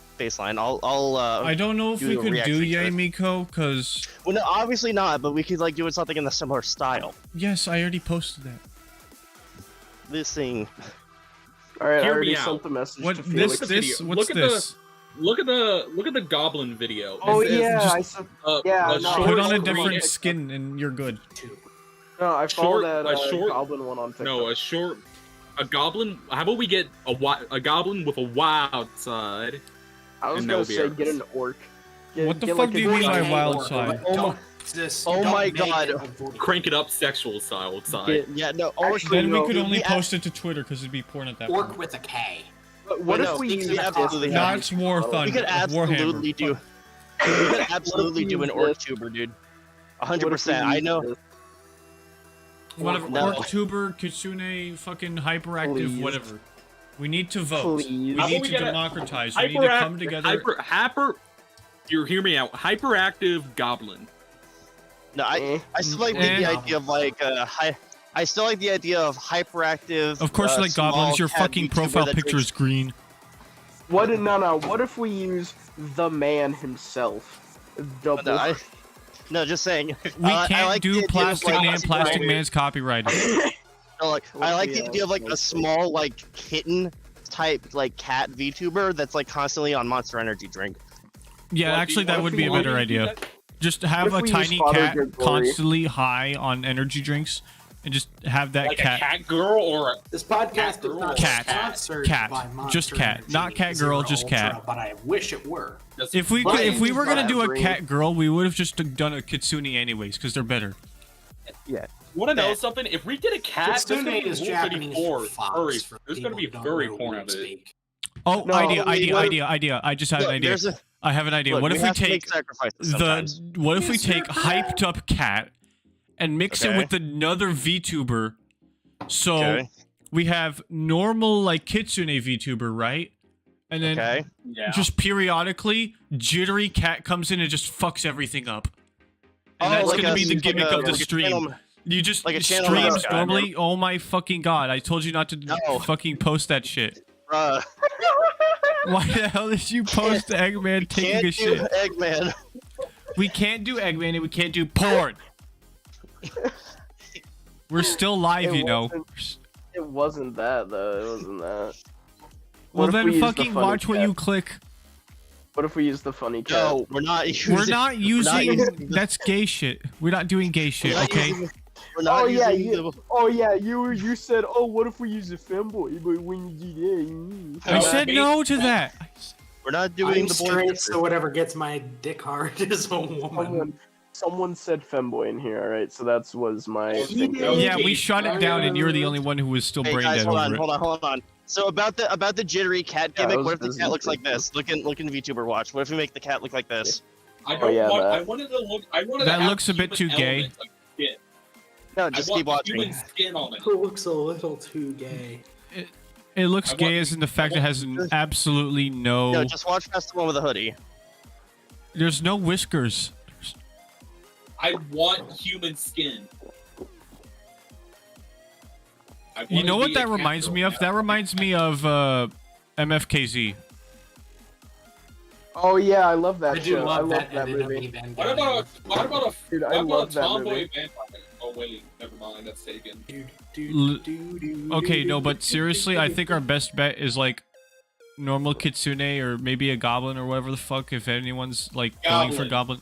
I don't know if we could do Miko because. Well, no, obviously not. But we could like do something in the similar style. Yes, I already posted that. This thing. All right, I already sent the message. What to this? What's this? Look at the goblin video. Oh yeah, put on a different skin and you're good. No, I followed that goblin one on TikTok. No, a goblin. How about we get a goblin with a wild side? I was gonna say get an orc. What the fuck do you mean by wild side? Oh my god! Crank it up, sexual style side. Yeah, no. Then we could only post it to Twitter because it'd be porn at that point. Orc with a K. What if we use Not War Thunder. We could absolutely do. We could absolutely do an orc tuber, dude. 100%. I know. Whatever, Orctuber, Kitsune, fucking hyperactive, whatever. We need to vote. We need to democratize. We need to come together. You hear me out. Hyperactive goblin. No, I still like the idea of like I still like the idea of hyperactive. Of course, like goblins, your fucking profile picture is green. What? No. What if we use the man himself? Double. No, just saying. We can't do Plastic Man. Plastic Man's copyrighted. No, like I like the idea of like a small like kitten type like cat VTuber that's like constantly on Monster Energy drink. Yeah, actually, that would be a better idea. Just have a tiny cat constantly high on energy drinks, and just have that like cat. A cat girl or this podcast is not sponsored by Monster just cat, Energy not cat girl, just cat. But I wish it were. If we were gonna do a cat girl, we would have just done a kitsune anyways, because they're better. Yeah. Want to know something? If we get a cat, kitsune is Japanese for fox. There's gonna be furry porn of it. Oh, no, idea! I just had an idea. I have an idea. Look, what if we take hyped up cat and mix it with another VTuber? So we have normal like kitsune VTuber, right? And then just periodically, jittery cat comes in and just fucks everything up. And that's gonna be the gimmick of the stream. You just streams normally. Oh my fucking god! I told you not to fucking post that shit. Why the hell did you post Eggman taking a shit? Eggman. We can't do Eggman and we can't do porn. We're still live, you know. It wasn't that though. It wasn't that. Well then fucking watch what you click. What if we use the funny cat? No, we're not using... We're not using... That's gay shit. We're not doing gay shit, okay? We're not you said, oh, what if we use a femboy? But when you do that... I said no to that. We're not doing the straight, so whatever gets my dick hard is a woman. Someone said femboy in here, alright? So that was my thing. Yeah, we shut it down and you're the only one who was still brain dead over it. Hold on. So about the jittery cat gimmick, what if the cat looks like this? Look in VTuber watch. What if we make the cat look like this? I wanted to look. That looks a bit too gay. No, just keep watching. It looks a little too gay. It looks gay as in the fact it has absolutely no... No, just watch past the one with a hoodie. There's no whiskers. I want human skin. You know what that reminds me of? That reminds me of MFKZ. Oh yeah, I love that show. I love that movie. What about a tomboy vampire? Oh wait, never mind, that's taken. Okay, no, but seriously, I think our best bet is like normal kitsune or maybe a goblin or whatever the fuck. If anyone's like going for goblin,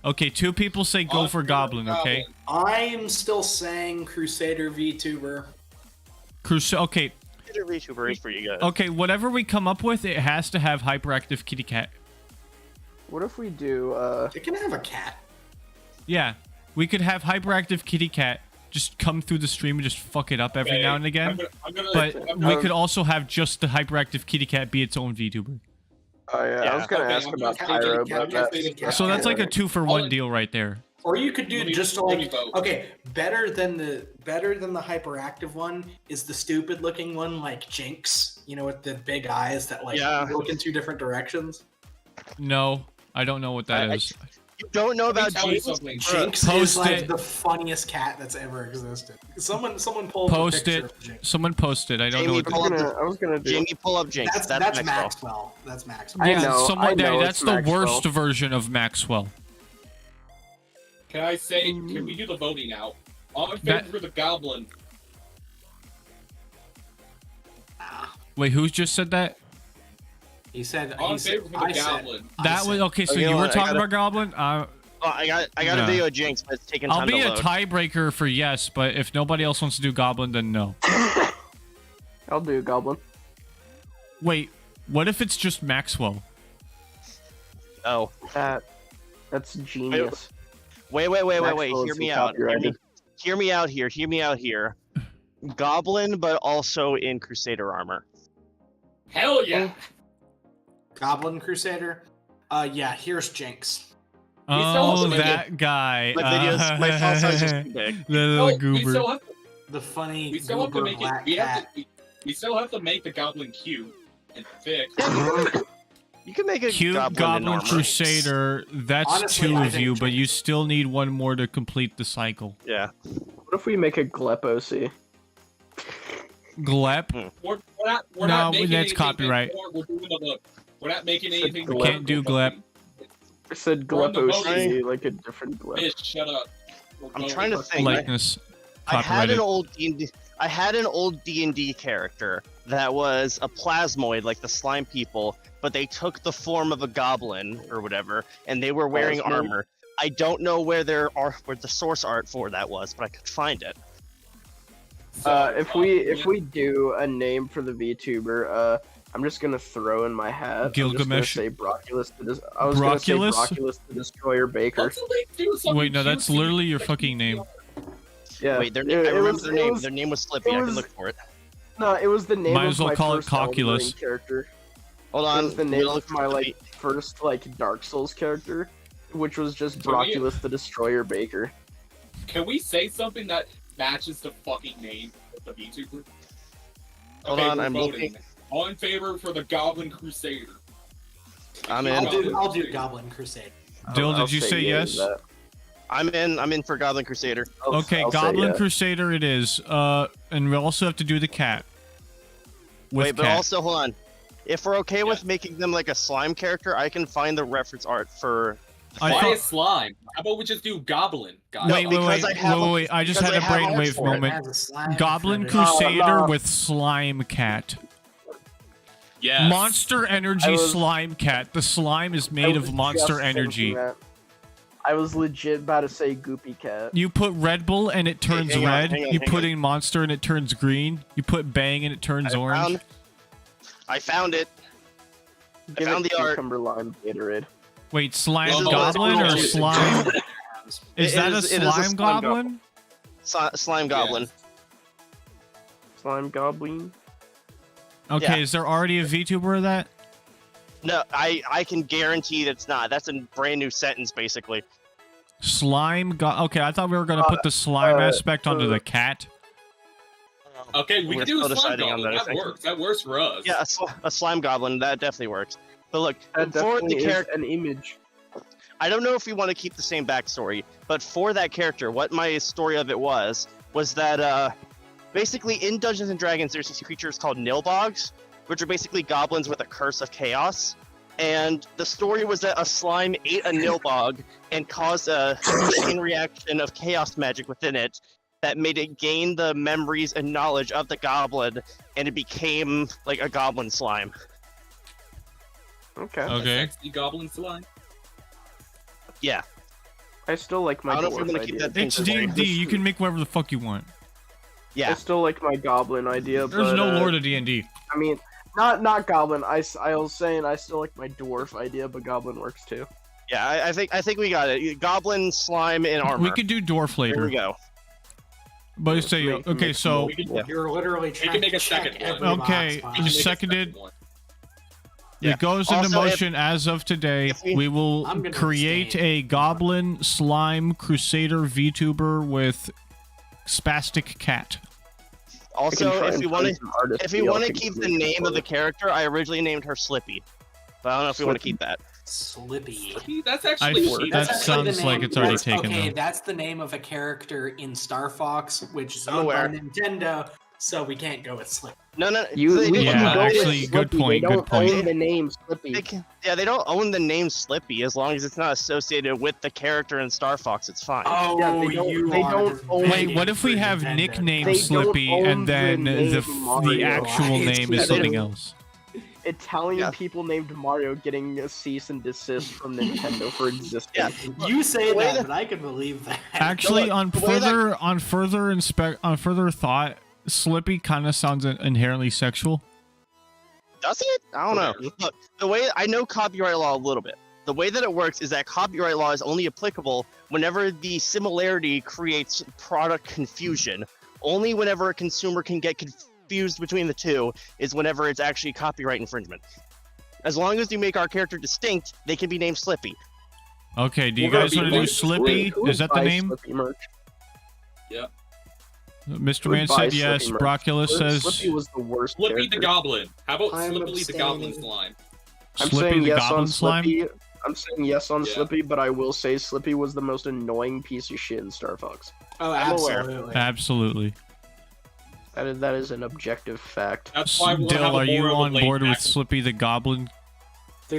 Okay, 2 people say go for Goblin, okay? I'm still saying Crusader VTuber. Okay. Crusader VTuber is pretty good. Okay, whatever we come up with, it has to have hyperactive kitty cat. What if we do, It can have a cat. Yeah, we could have hyperactive kitty cat just come through the stream and just fuck it up every now and again. We could also have just the hyperactive kitty cat be its own VTuber. Oh yeah, I was gonna ask about Pyro, but so that's like a 2-for-1 deal right there. Or you could do just like, okay, better than the hyperactive one is the stupid looking one like Jinx, you know, with the big eyes that like look in 2 different directions. No, I don't know what that is. You don't know about Jinx? Jinx is like the funniest cat that's ever existed. Someone pull up a picture of Jinx. Someone post it. I don't know what I was gonna do. Jamie, pull up Jinx. That's Maxwell. That's Maxwell. Yeah, I know that's the worst version of Maxwell. Can I say, can we do the voting now? All in favor for the Goblin. Wait, who just said that? He said. All in favor for the Goblin. That was okay. So you were talking about Goblin. I got a video of Jinx, but it's taking time to load. I'll be a tiebreaker for yes, but if nobody else wants to do Goblin, then no. I'll do Goblin. Wait, what if it's just Maxwell? Oh, that's genius. Wait. Hear me out. Hear me out here. Goblin, but also in Crusader armor. Hell yeah. Goblin Crusader. Yeah. Here's Jinx. Oh, that guy. My file size is too big. The little goober. The funny we still have to make black it. cat. We still have to make the Goblin cute and thick. You can make a cute Goblin Crusader. That's honestly, 2 of you, but you still need 1 more to complete the cycle. Yeah. What if we make a Glep OC? Glep? We're not making that's copyright. We're not making anything. We can't do Glep. I said Glep OC, like a different Glep. Bitch, shut up. I'm trying to think. Likeness. I had an old D&D character that was a plasmoid, like the slime people, but they took the form of a goblin or whatever, and they were wearing armor. I don't know where the source art for that was, but I could find it. If we do a name for the VTuber, I'm just gonna throw in my hat. Gilgamesh. I was gonna say Brocculus the Destroyer Baker. Wait, no, that's literally your fucking name. Yeah. Wait, I remember their name. Their name was Slippy. I can look for it. No, it was the name Might as well of my call it first Elden Cocculus. Ring character. Hold on. It was the name of my first Dark Souls character, which was just Brocculus the Destroyer Baker. Can we say something that matches the fucking name of the VTuber? Hold on, I'm looking. All in favor for the Goblin Crusader. I'll do Goblin Crusader. Dill, did you say yes? I'm in for Goblin Crusader. Okay, Goblin Crusader it is. And we also have to do the cat. But also, hold on. If we're okay with making them like a slime character, I can find the reference art for... Why is slime? How about we just do Goblin? Wait. I just had a brainwave moment. Goblin Crusader with Slime Cat. Yes. Monster Energy Slime Cat. The slime is made of Monster Energy. I was legit about to say Goopy Cat. You put Red Bull and it turns red. You put in Monster and it turns green. You put Bang and it turns orange. I found it. I found the art. Lime Gatorade. Wait, Slime Goblin or Slime? Is that a Slime Goblin? Slime Goblin. Slime Goblin. Okay, is there already a VTuber of that? No, I can guarantee that it's not. That's a brand new sentence, basically. Okay, I thought we were gonna put the slime aspect onto the cat. Okay, we can do a slime goblin. That works. That works for us. Yeah, a slime goblin. That definitely works. But look, for the character, an image. I don't know if we want to keep the same backstory, but for that character, what my story of it was that basically in Dungeons and Dragons, there's these creatures called nilbogs, which are basically goblins with a curse of chaos. And the story was that a slime ate a nilbog and caused a chain reaction of chaos magic within it that made it gain the memories and knowledge of the goblin, and it became like a goblin slime. Okay. Okay. Sexy goblin slime. Yeah. I still like my I don't know if dwarf we're gonna keep idea. that thing It's for D&D. You can make whatever the fuck you want. Yeah. I still like my goblin idea. There's but, no lore to D&D. I mean, not goblin. I was saying I still like my dwarf idea, but goblin works too. Yeah, I think we got it. Goblin, slime, and armor. We could do dwarf There later. we go. But say, okay, so... You're literally trying can make to a second check one. every Okay, box, You Bob. can make a seconded. second one. Yeah. It goes into Also, motion as of today. if we- We will I'm gonna create abstain. a goblin, slime, crusader, VTuber with spastic cat. Also, if we want to keep the name of the character, I originally named her Slippy. But I don't know if we want to keep that. Slippy. That's actually I- weird. that That's actually the sounds like name- it's already that's- taken, Okay, though. that's the name of a character in Star Fox, which is I'm owned by aware. Nintendo, so we can't go with Slippy. No. You, they we don't- can Yeah, go with actually, good Slippy. point, They good don't point. own the name Slippy. they don't own the name Slippy as long as it's not associated with the character in Star Fox. It's fine. Oh, Yeah, they don't own- Wait, what if we have nickname They don't Slippy own and then the name the Mario. actual name Yeah, is they something don't- else? Italian Yeah. people named Mario getting a cease and desist from Nintendo for existing. Yeah. You say The way that, that- but I can believe that. Actually, look, on the way that- further thought, Slippy kind of sounds inherently sexual. Does it? I don't know. Look, the way I know copyright law a little bit. The way that it works is that copyright law is only applicable whenever the similarity creates product confusion. Only whenever a consumer can get confused between the two is whenever it's actually copyright infringement. As long as you make our character distinct, they can be named Slippy. Okay, do you We're gonna guys be want to do like- Slippy? Who would Is that the buy name? Slippy merch? Mr. Who would Man buy said yes. Slippy merch? Brocculus says Slippy was the worst Slippy character. the Goblin. How about I'm Slippy the Goblin abstaining. Slime? I'm Slippy saying the yes Goblin on Slime. Slippy. I'm saying yes on Yeah. Slippy, but I will say Slippy was the most annoying piece of shit in Star Fox. Oh, I'm aware. absolutely. Absolutely. That is an objective fact. That's why we'll have Dill, a are you more of a on laid board with back- Slippy the Goblin?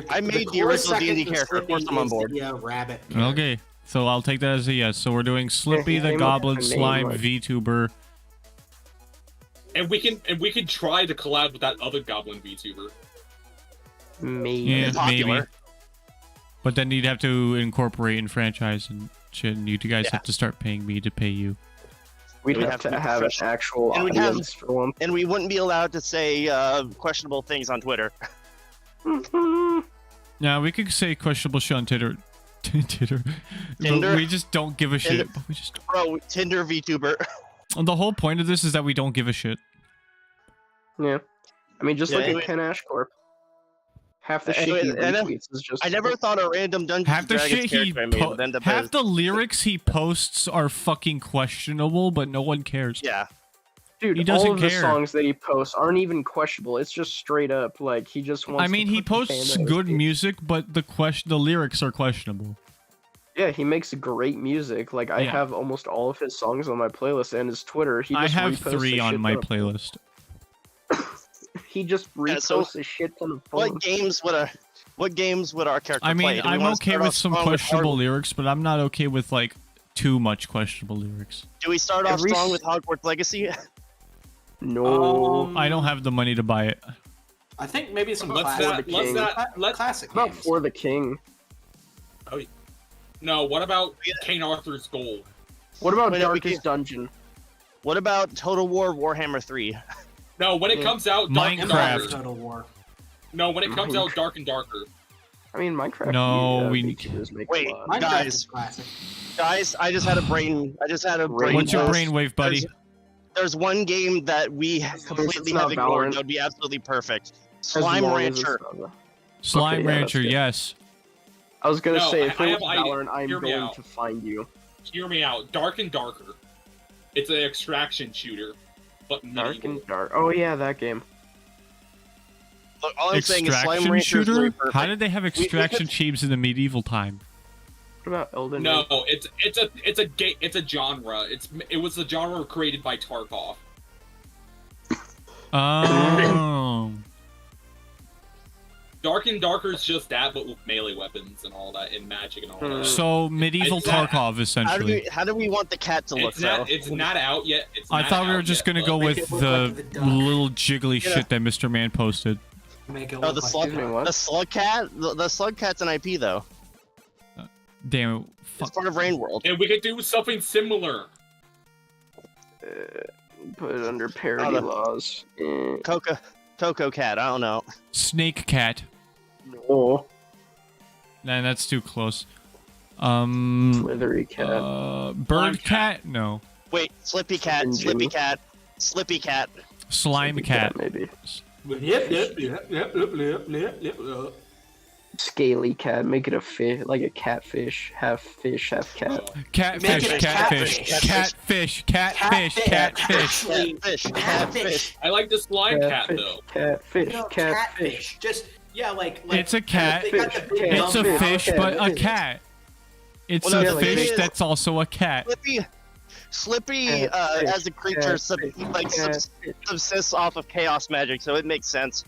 I made the core original second D&D to character. Of course Slippy I'm on is board. the, rabbit. Okay, so I'll take that as a yes. So we're doing Slippy Yeah, the name Goblin a name, Slime like- VTuber. And we can try to collab with that other Goblin VTuber. Maybe. Yeah, maybe. Popular. But then you'd have to incorporate and franchise and shit, and you guys Yeah. have to start paying me to pay you. We'd We'd have have to to be have an professional. actual And we'd have- audience for one. And we wouldn't be allowed to say questionable things on Twitter. Now we could say questionable shit on Tinder. Tinder. Tinder? But we just don't give a shit. Tinder. We just. Bro, Tinder VTuber. And the whole point of this is that we don't give a shit. Yeah. I mean, just Yeah, look anyway. at Ken Ashcorp. Half the shit Anyway, he and retweets is just... I never thought a random Dungeons Half and the Dragons shit he character I made would end up half as... the lyrics he posts are fucking questionable, but no one cares. Yeah. Dude, he doesn't all of the care. songs that he posts aren't even questionable. It's just straight up, like, he just wants I mean, to he put the posts fan good in his- music, but the lyrics are questionable. Yeah, he makes great music. Like, I Yeah. have almost all of his songs on my playlist, and his Twitter, he I just have reposts 3 a on shit my ton of- playlist. He just Yeah, so reposts a shit ton of What songs. games would our character I play? mean, Do we I'm wanna okay start with off some strong questionable lyrics, but I'm not okay with like too much questionable lyrics. Do we start off Every strong s- with Hogwarts Legacy? No. I don't have the money to buy it. I think maybe some Let's classic, classic Not games. for the king. No, what about King Arthur's Gold? What about Wait, no, we Darkest Dungeon? What about Total War Warhammer 3? No, when it Yeah. comes out, Dark and Minecraft. Darker. Total War. No, when it comes out, Dark and Darker. I mean, Minecraft. No, we- VTubers make Wait, a lot. Minecraft Guys. is classic. Guys, I just had a brain What's your burst. brainwave, buddy? There's one game that we completely not have ignored Valorant. that would be absolutely perfect. As Slime long as it's Rancher. not- Slime Okay, yeah, Rancher, that's good. yes. I was gonna No, say, if I it have was idea. Valorant, I'm Hear me going out. to find you. Hear me out. Dark and Darker. It's an extraction shooter, but Dark medieval. and Dark. Oh yeah, that game. Look, all I'm saying is Slime Extraction Rancher is shooter? really perfect. How did they have extraction teams in the medieval time? What about Elden No, Ring? it's a genre. It was a genre created by Tarkov. Oh. Dark and Darker is just that, but with melee weapons and all that, and magic and all that. So medieval It's not- Tarkov, essentially. How do we want the cat to look, though? It's not out yet. I thought we were just gonna go with it look the like the duck. little jiggly Yeah. shit that Mr. Man posted. Make it Oh, look the like slug, Excuse me, what? the slug cat. The slug cat's an IP though. Damn it. It's part of Rain World. And we could do something similar. Put it under parody laws. Coco Cat, I don't know. Snake Cat. No. Nah, that's too close. Slithery Cat. Bird Cat? No. Wait, Slippy Cat, Slippy Cat, Slippy Cat. Slime Cat. Maybe. Yep. Scaly Cat. Make it a fish, like a catfish. Half fish, half cat. Catfish, catfish, catfish, catfish, catfish. Catfish. I like the slime cat though. Catfish, No, catfish. Just like It's a cat. they got the big It's a dumb fish, mouth. but a cat. It's Well, no, a like, fish it- that's also a cat. Slippy as a creature subsists off of chaos magic, so it makes sense.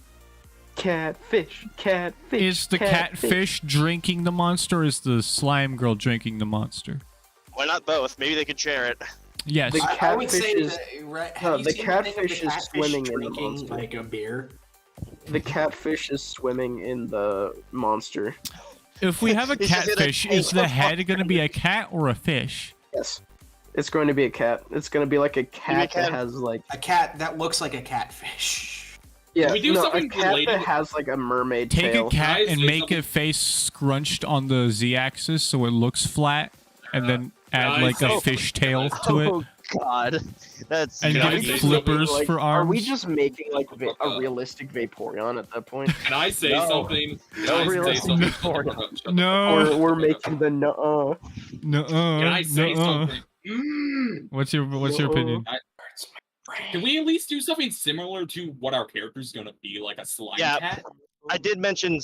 Catfish, catfish. Is the catfish drinking the monster, or is the slime girl drinking the monster? Why not both? Maybe they could share it. Yes. The I would catfish say is that, right, no, have you the seen the thing of the catfish is catfish swimming in the drinking monster. like a beer. the catfish is swimming in the monster. If we have a It's just in a catfish, is tank the of head going to be a cat or a fish? Yes. It's going to be a cat. It's going to be like a cat cat. that has like A cat that looks like a catfish. yeah, Can we do no, something a cat related? that has like a mermaid Take tail. a cat Can I and say make something? a face scrunched on the z-axis so it looks flat, and then add Can I like say a fish tail to it, Oh God, that's and Can I give say it something? flippers Like, for are we arms. just making like a realistic Vaporeon at that point? Can I say No. something? Can No I say realistic something? No. Or we're making the nuh-uh. Can I say something? What's your opinion? Can we at least do something similar to what our character's gonna be, like a slime Yeah. cat? I did mention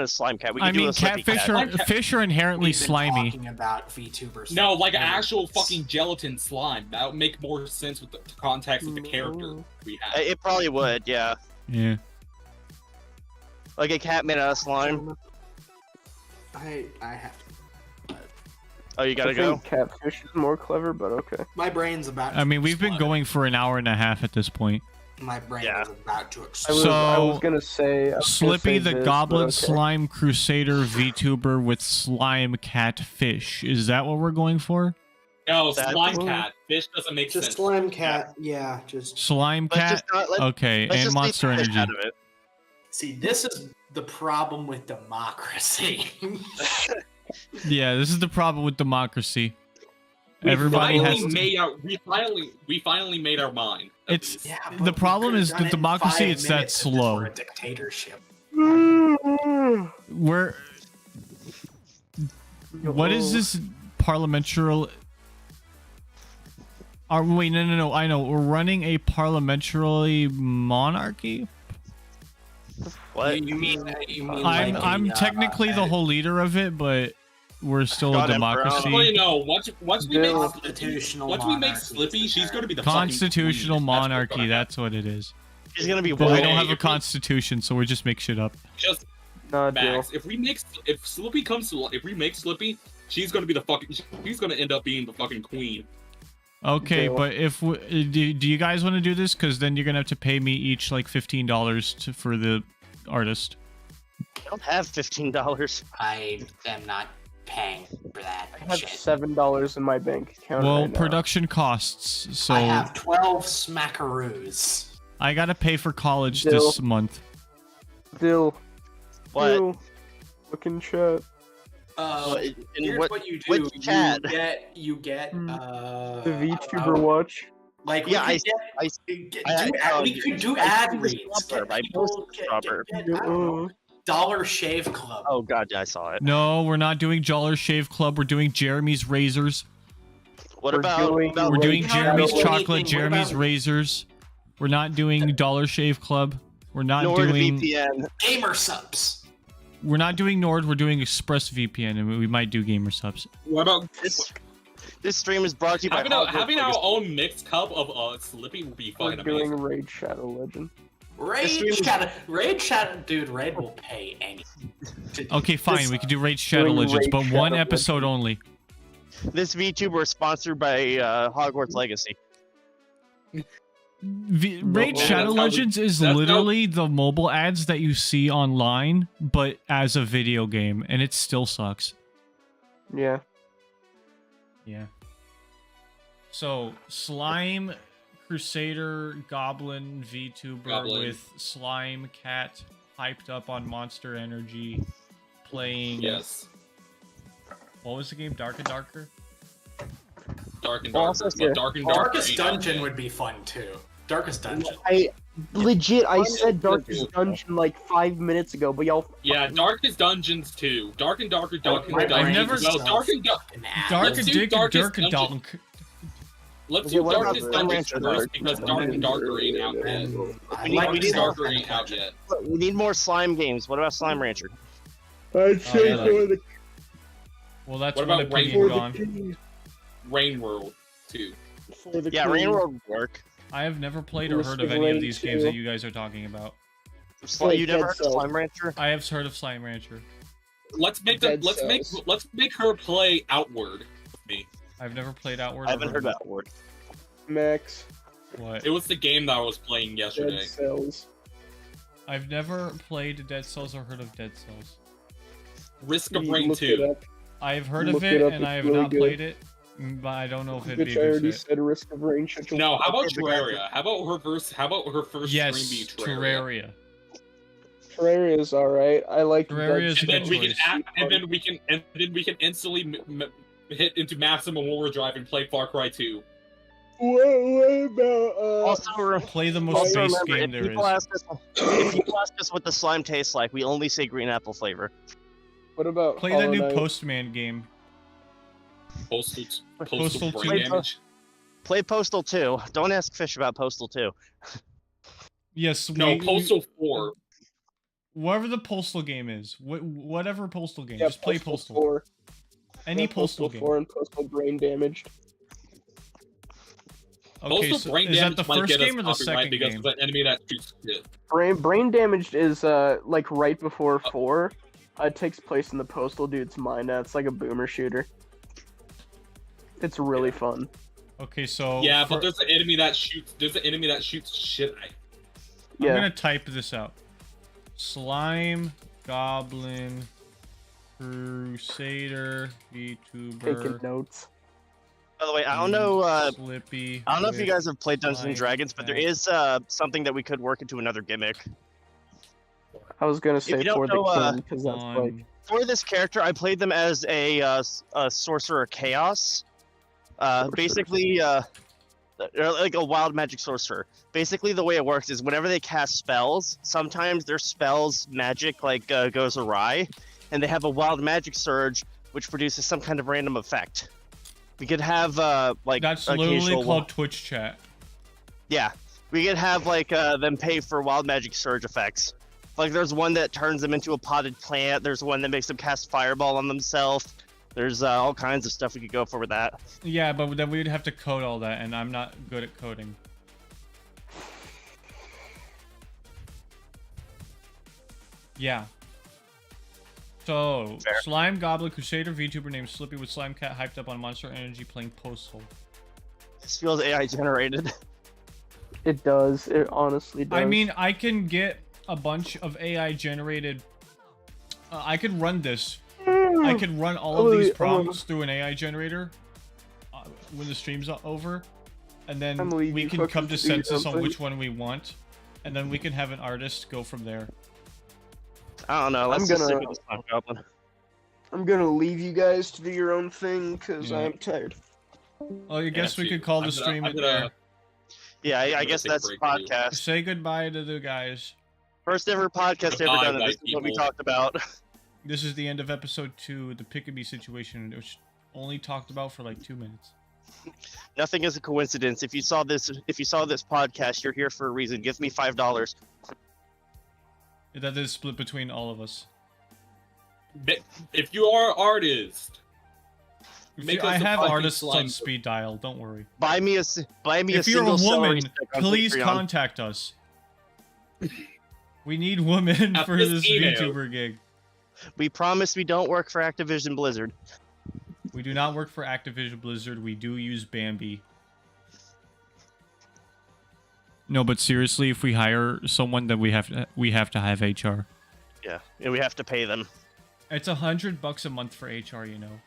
a slime cat. We could I do mean, a Slippy catfish cat. are fish are inherently We've been slimy. talking about VTubers. No, like an for actual years. fucking gelatin slime. That would make more sense with the context of the character we have. It probably would, yeah. Yeah. Like a cat made out of slime. I have to. Oh, you gotta I go. think catfish is more clever, but okay. My brain's about. I to mean, we've been explode. going for an hour and a half at this point. My brain Yeah. is about to I explode. was, So, I was gonna say Slippy the this, Goblin but okay. Slime Crusader VTuber with slime catfish. Is that what we're going for? No, That- slime cat. Fish doesn't make Just sense. slime cat. Yeah, just Slime Let's cat? just not let. Okay, Let's and just Monster leave the fish Energy. out of it. see. This is the problem with democracy. Yeah, this is the problem with democracy. Everybody has to... We finally made our mind. at It's least. Yeah, the but we problem could've is done the it in democracy. 5 It's that minutes if this slow. were a dictatorship. We're what is this parliamentary? Wait, no. I know we're running a parliamentary monarchy. What? You mean I'm technically the whole leader of it, but we're still God, a Emperor. Well, democracy. you know, once we make Constitutional once we make monarchy Slippy, is she's the going to be the Constitutional fucking queen. monarchy. That's what it is. She's gonna be But we white. don't have a if we- constitution, so we just make shit up. Just Nah, deal. Max. If Slippy comes to, if we make Slippy, she's going to be the fucking. She's going to end up being the fucking queen. Okay, Deal. but if do you guys want to do this? Because then you're gonna have to pay me each like $15 for the artist. I don't have $15. I am not paying for that I have shit. $7 in my bank account. Well, right now. production costs, so I have 12 smackaroos. I gotta pay for college Deal. this month. Dill. What? Dill. Look in chat. And Here's what you do. which chat? You get The VTuber watch. like Yeah, we could I- we could do I ad posted reads. Scrubber. Get I people, posted Scrubber. I don't know, Dollar Shave Club. Oh god, yeah, I saw it. No, we're not doing Dollar Shave Club. We're doing Jeremy's razors. What We're about? doing- about We're Wait, doing how about Jeremy's anything? chocolate, What Jeremy's about- razors. We're not doing Dollar Shave Club. We're not doing. NordVPN? Gamer subs. We're not doing Nord. We're doing ExpressVPN, and we might do gamer subs. What about This stream is brought to you by having our own mixed cup of Slippy will be We're fucking doing amazing. Raid Shadow Legend. Raid Shadow, dude. Raid will pay any. Okay, fine. We can do Raid Shadow doing Legends, Raid but one Shadow episode only. This VTuber is sponsored by Hogwarts Legacy. Raid Man, Shadow that's how Legends is that's how- literally the mobile ads that you see online, but as a video game, and it still sucks. Yeah. Yeah. So, Slime Crusader Goblin VTuber with Slime Cat hyped up on Monster Energy playing. Yes. What was the game? Dark and Darker? Dark and Darker. But Dark and Darker. Darkest Dungeon would be fun too. Darkest Dungeon. I said Darkest Dungeon like 5 minutes ago, but y'all. Yeah, Darkest Dungeons too. Dark and Darker. Dark and Darker. I've never. Well, Dark and Dark. Let's do Darkest Dungeons first because Dark and Darker ain't out yet. Dark and Darker ain't out yet. We need more slime games. What about Slime Rancher? I'd say for the. Well, that's what one about opinion gone. Rain World 2. Yeah, Rain World would work. I have never played or heard of any of these games that you guys are talking about. You never heard of Slime Rancher? I have heard of Slime Rancher. Let's make her play Outward with me. I've never played Outward. I haven't heard of Outward. Max. What? It was the game that I was playing yesterday. Dead Cells. I've never played Dead Cells or heard of Dead Cells. Risk of Rain 2. I've heard of it and I have not played it, but I don't know if it'd be a I already good fit. said Risk of Rain. No, how about Terraria? How about her first yes, stream be Terraria. Terraria is alright. I like Terraria. And then we can instantly hit into maximum overdrive and play Far Cry 2. What about Also, play the most base game there is. If people ask us what the slime tastes like, we only say green apple flavor. What about play that new Postman game? Postal Brain Damage. Play Postal 2. Don't ask Fish about Postal 2. Yes. Postal 4. Whatever the Postal game is, whatever Postal game, yeah, just play Postal. 4. Any Postal game. 4 and Postal Brain Damaged. Okay, so is that the first game or the second game? Of an enemy that shoots shit. Brain Damaged is like right before 4. It takes place in the Postal dude's mind. It's like a boomer shooter. It's really fun. Okay, so yeah, but there's an enemy that shoots. There's an enemy that shoots shit. I'm gonna type this out. Slime Goblin Crusader VTuber. Taking notes. By the way, I don't know. Slippy. I don't know if you guys have played Dungeons and Dragons, but there is something that we could work into another gimmick. I was gonna say for the king because that's like. For this character, I played them as a sorcerer chaos. Basically, like a wild magic sorcerer. Basically, the way it works is whenever they cast spells, sometimes their spells magic like goes awry, and they have a wild magic surge, which produces some kind of random effect. We could have like that's literally called Twitch chat. Yeah, we could have like them pay for wild magic surge effects. Like there's one that turns them into a potted plant. There's one that makes them cast fireball on themselves. There's all kinds of stuff we could go for with that. Yeah, but then we would have to code all that, and I'm not good at coding. Yeah. So, Fair. Slime Goblin Crusader VTuber named Slippy with Slime Cat hyped up on Monster Energy playing Postal. This feels AI generated. It does. It honestly does. I mean, I can get a bunch of AI generated. I could run this. I could run all of these prompts through an AI generator when the stream's over, and then we can come to census on which one we want, and then we can have an artist go from there. I don't know. Let's just stick with the Slime Goblin. I'm gonna leave you guys to do your own thing because I'm tired. Well, I guess we could call the stream it there. Yeah, I guess that's the podcast. Say goodbye to the guys. First ever podcast ever done, and this is what we talked about. This is the end of episode 2, the Pikamee situation, which only talked about for like 2 minutes. Nothing is a coincidence. If you saw this podcast, you're here for a reason. Give me $5. That is split between all of us. If you are an artist, I have artists on speed dial. Don't worry. Buy me a if you're a woman, please contact us. We need women for this VTuber gig. We promise we don't work for Activision Blizzard. We do not work for Activision Blizzard. We do use Bambi. No, but seriously, if we hire someone, then we have to have HR. Yeah, and we have to pay them. It's $100 a month for HR, you know.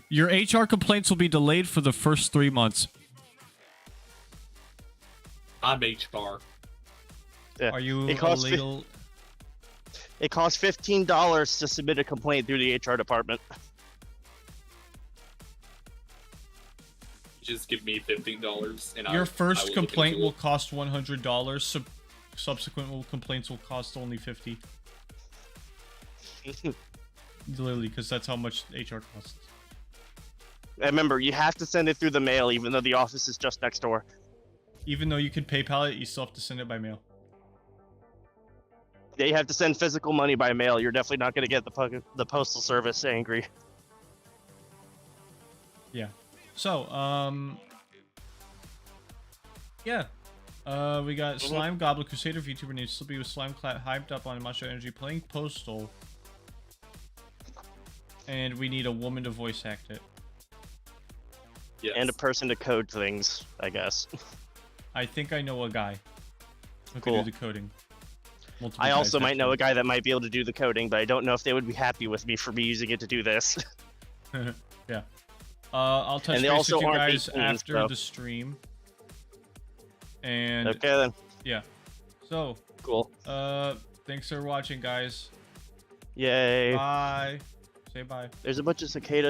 Your HR complaints will be delayed for the first 3 months. I'm HR. Yeah. Are you It a costs legal... It costs $15 to submit a complaint through the HR department. Just give me $15 and Your first will complaint will cost $100. Subsequent complaints will cost only $50. Literally, because that's how much HR costs. Remember, you have to send it through the mail, even though the office is just next door. Even though you can PayPal it, you still have to send it by mail. Yeah, you have to send physical money by mail. You're definitely not going to get the postal service angry. Yeah. So, yeah. We got Slime Goblin Crusader VTuber named Slippy with Slime Clat hyped up on Monster Energy playing Postal. And we need a woman to voice act it. Yes. And a person to code things, I guess. I think I know a guy who Cool. can do the coding. Multiple I guys, also might know actually. a guy that might be able to do the coding, but I don't know if they would be happy with me for me using it to do this. Yeah. I'll touch And they base also with you aren't guys 18, after so- the stream. And Okay then. yeah. So, Cool. thanks for watching, guys. Yay. Bye. Say bye. There's a bunch of cicadas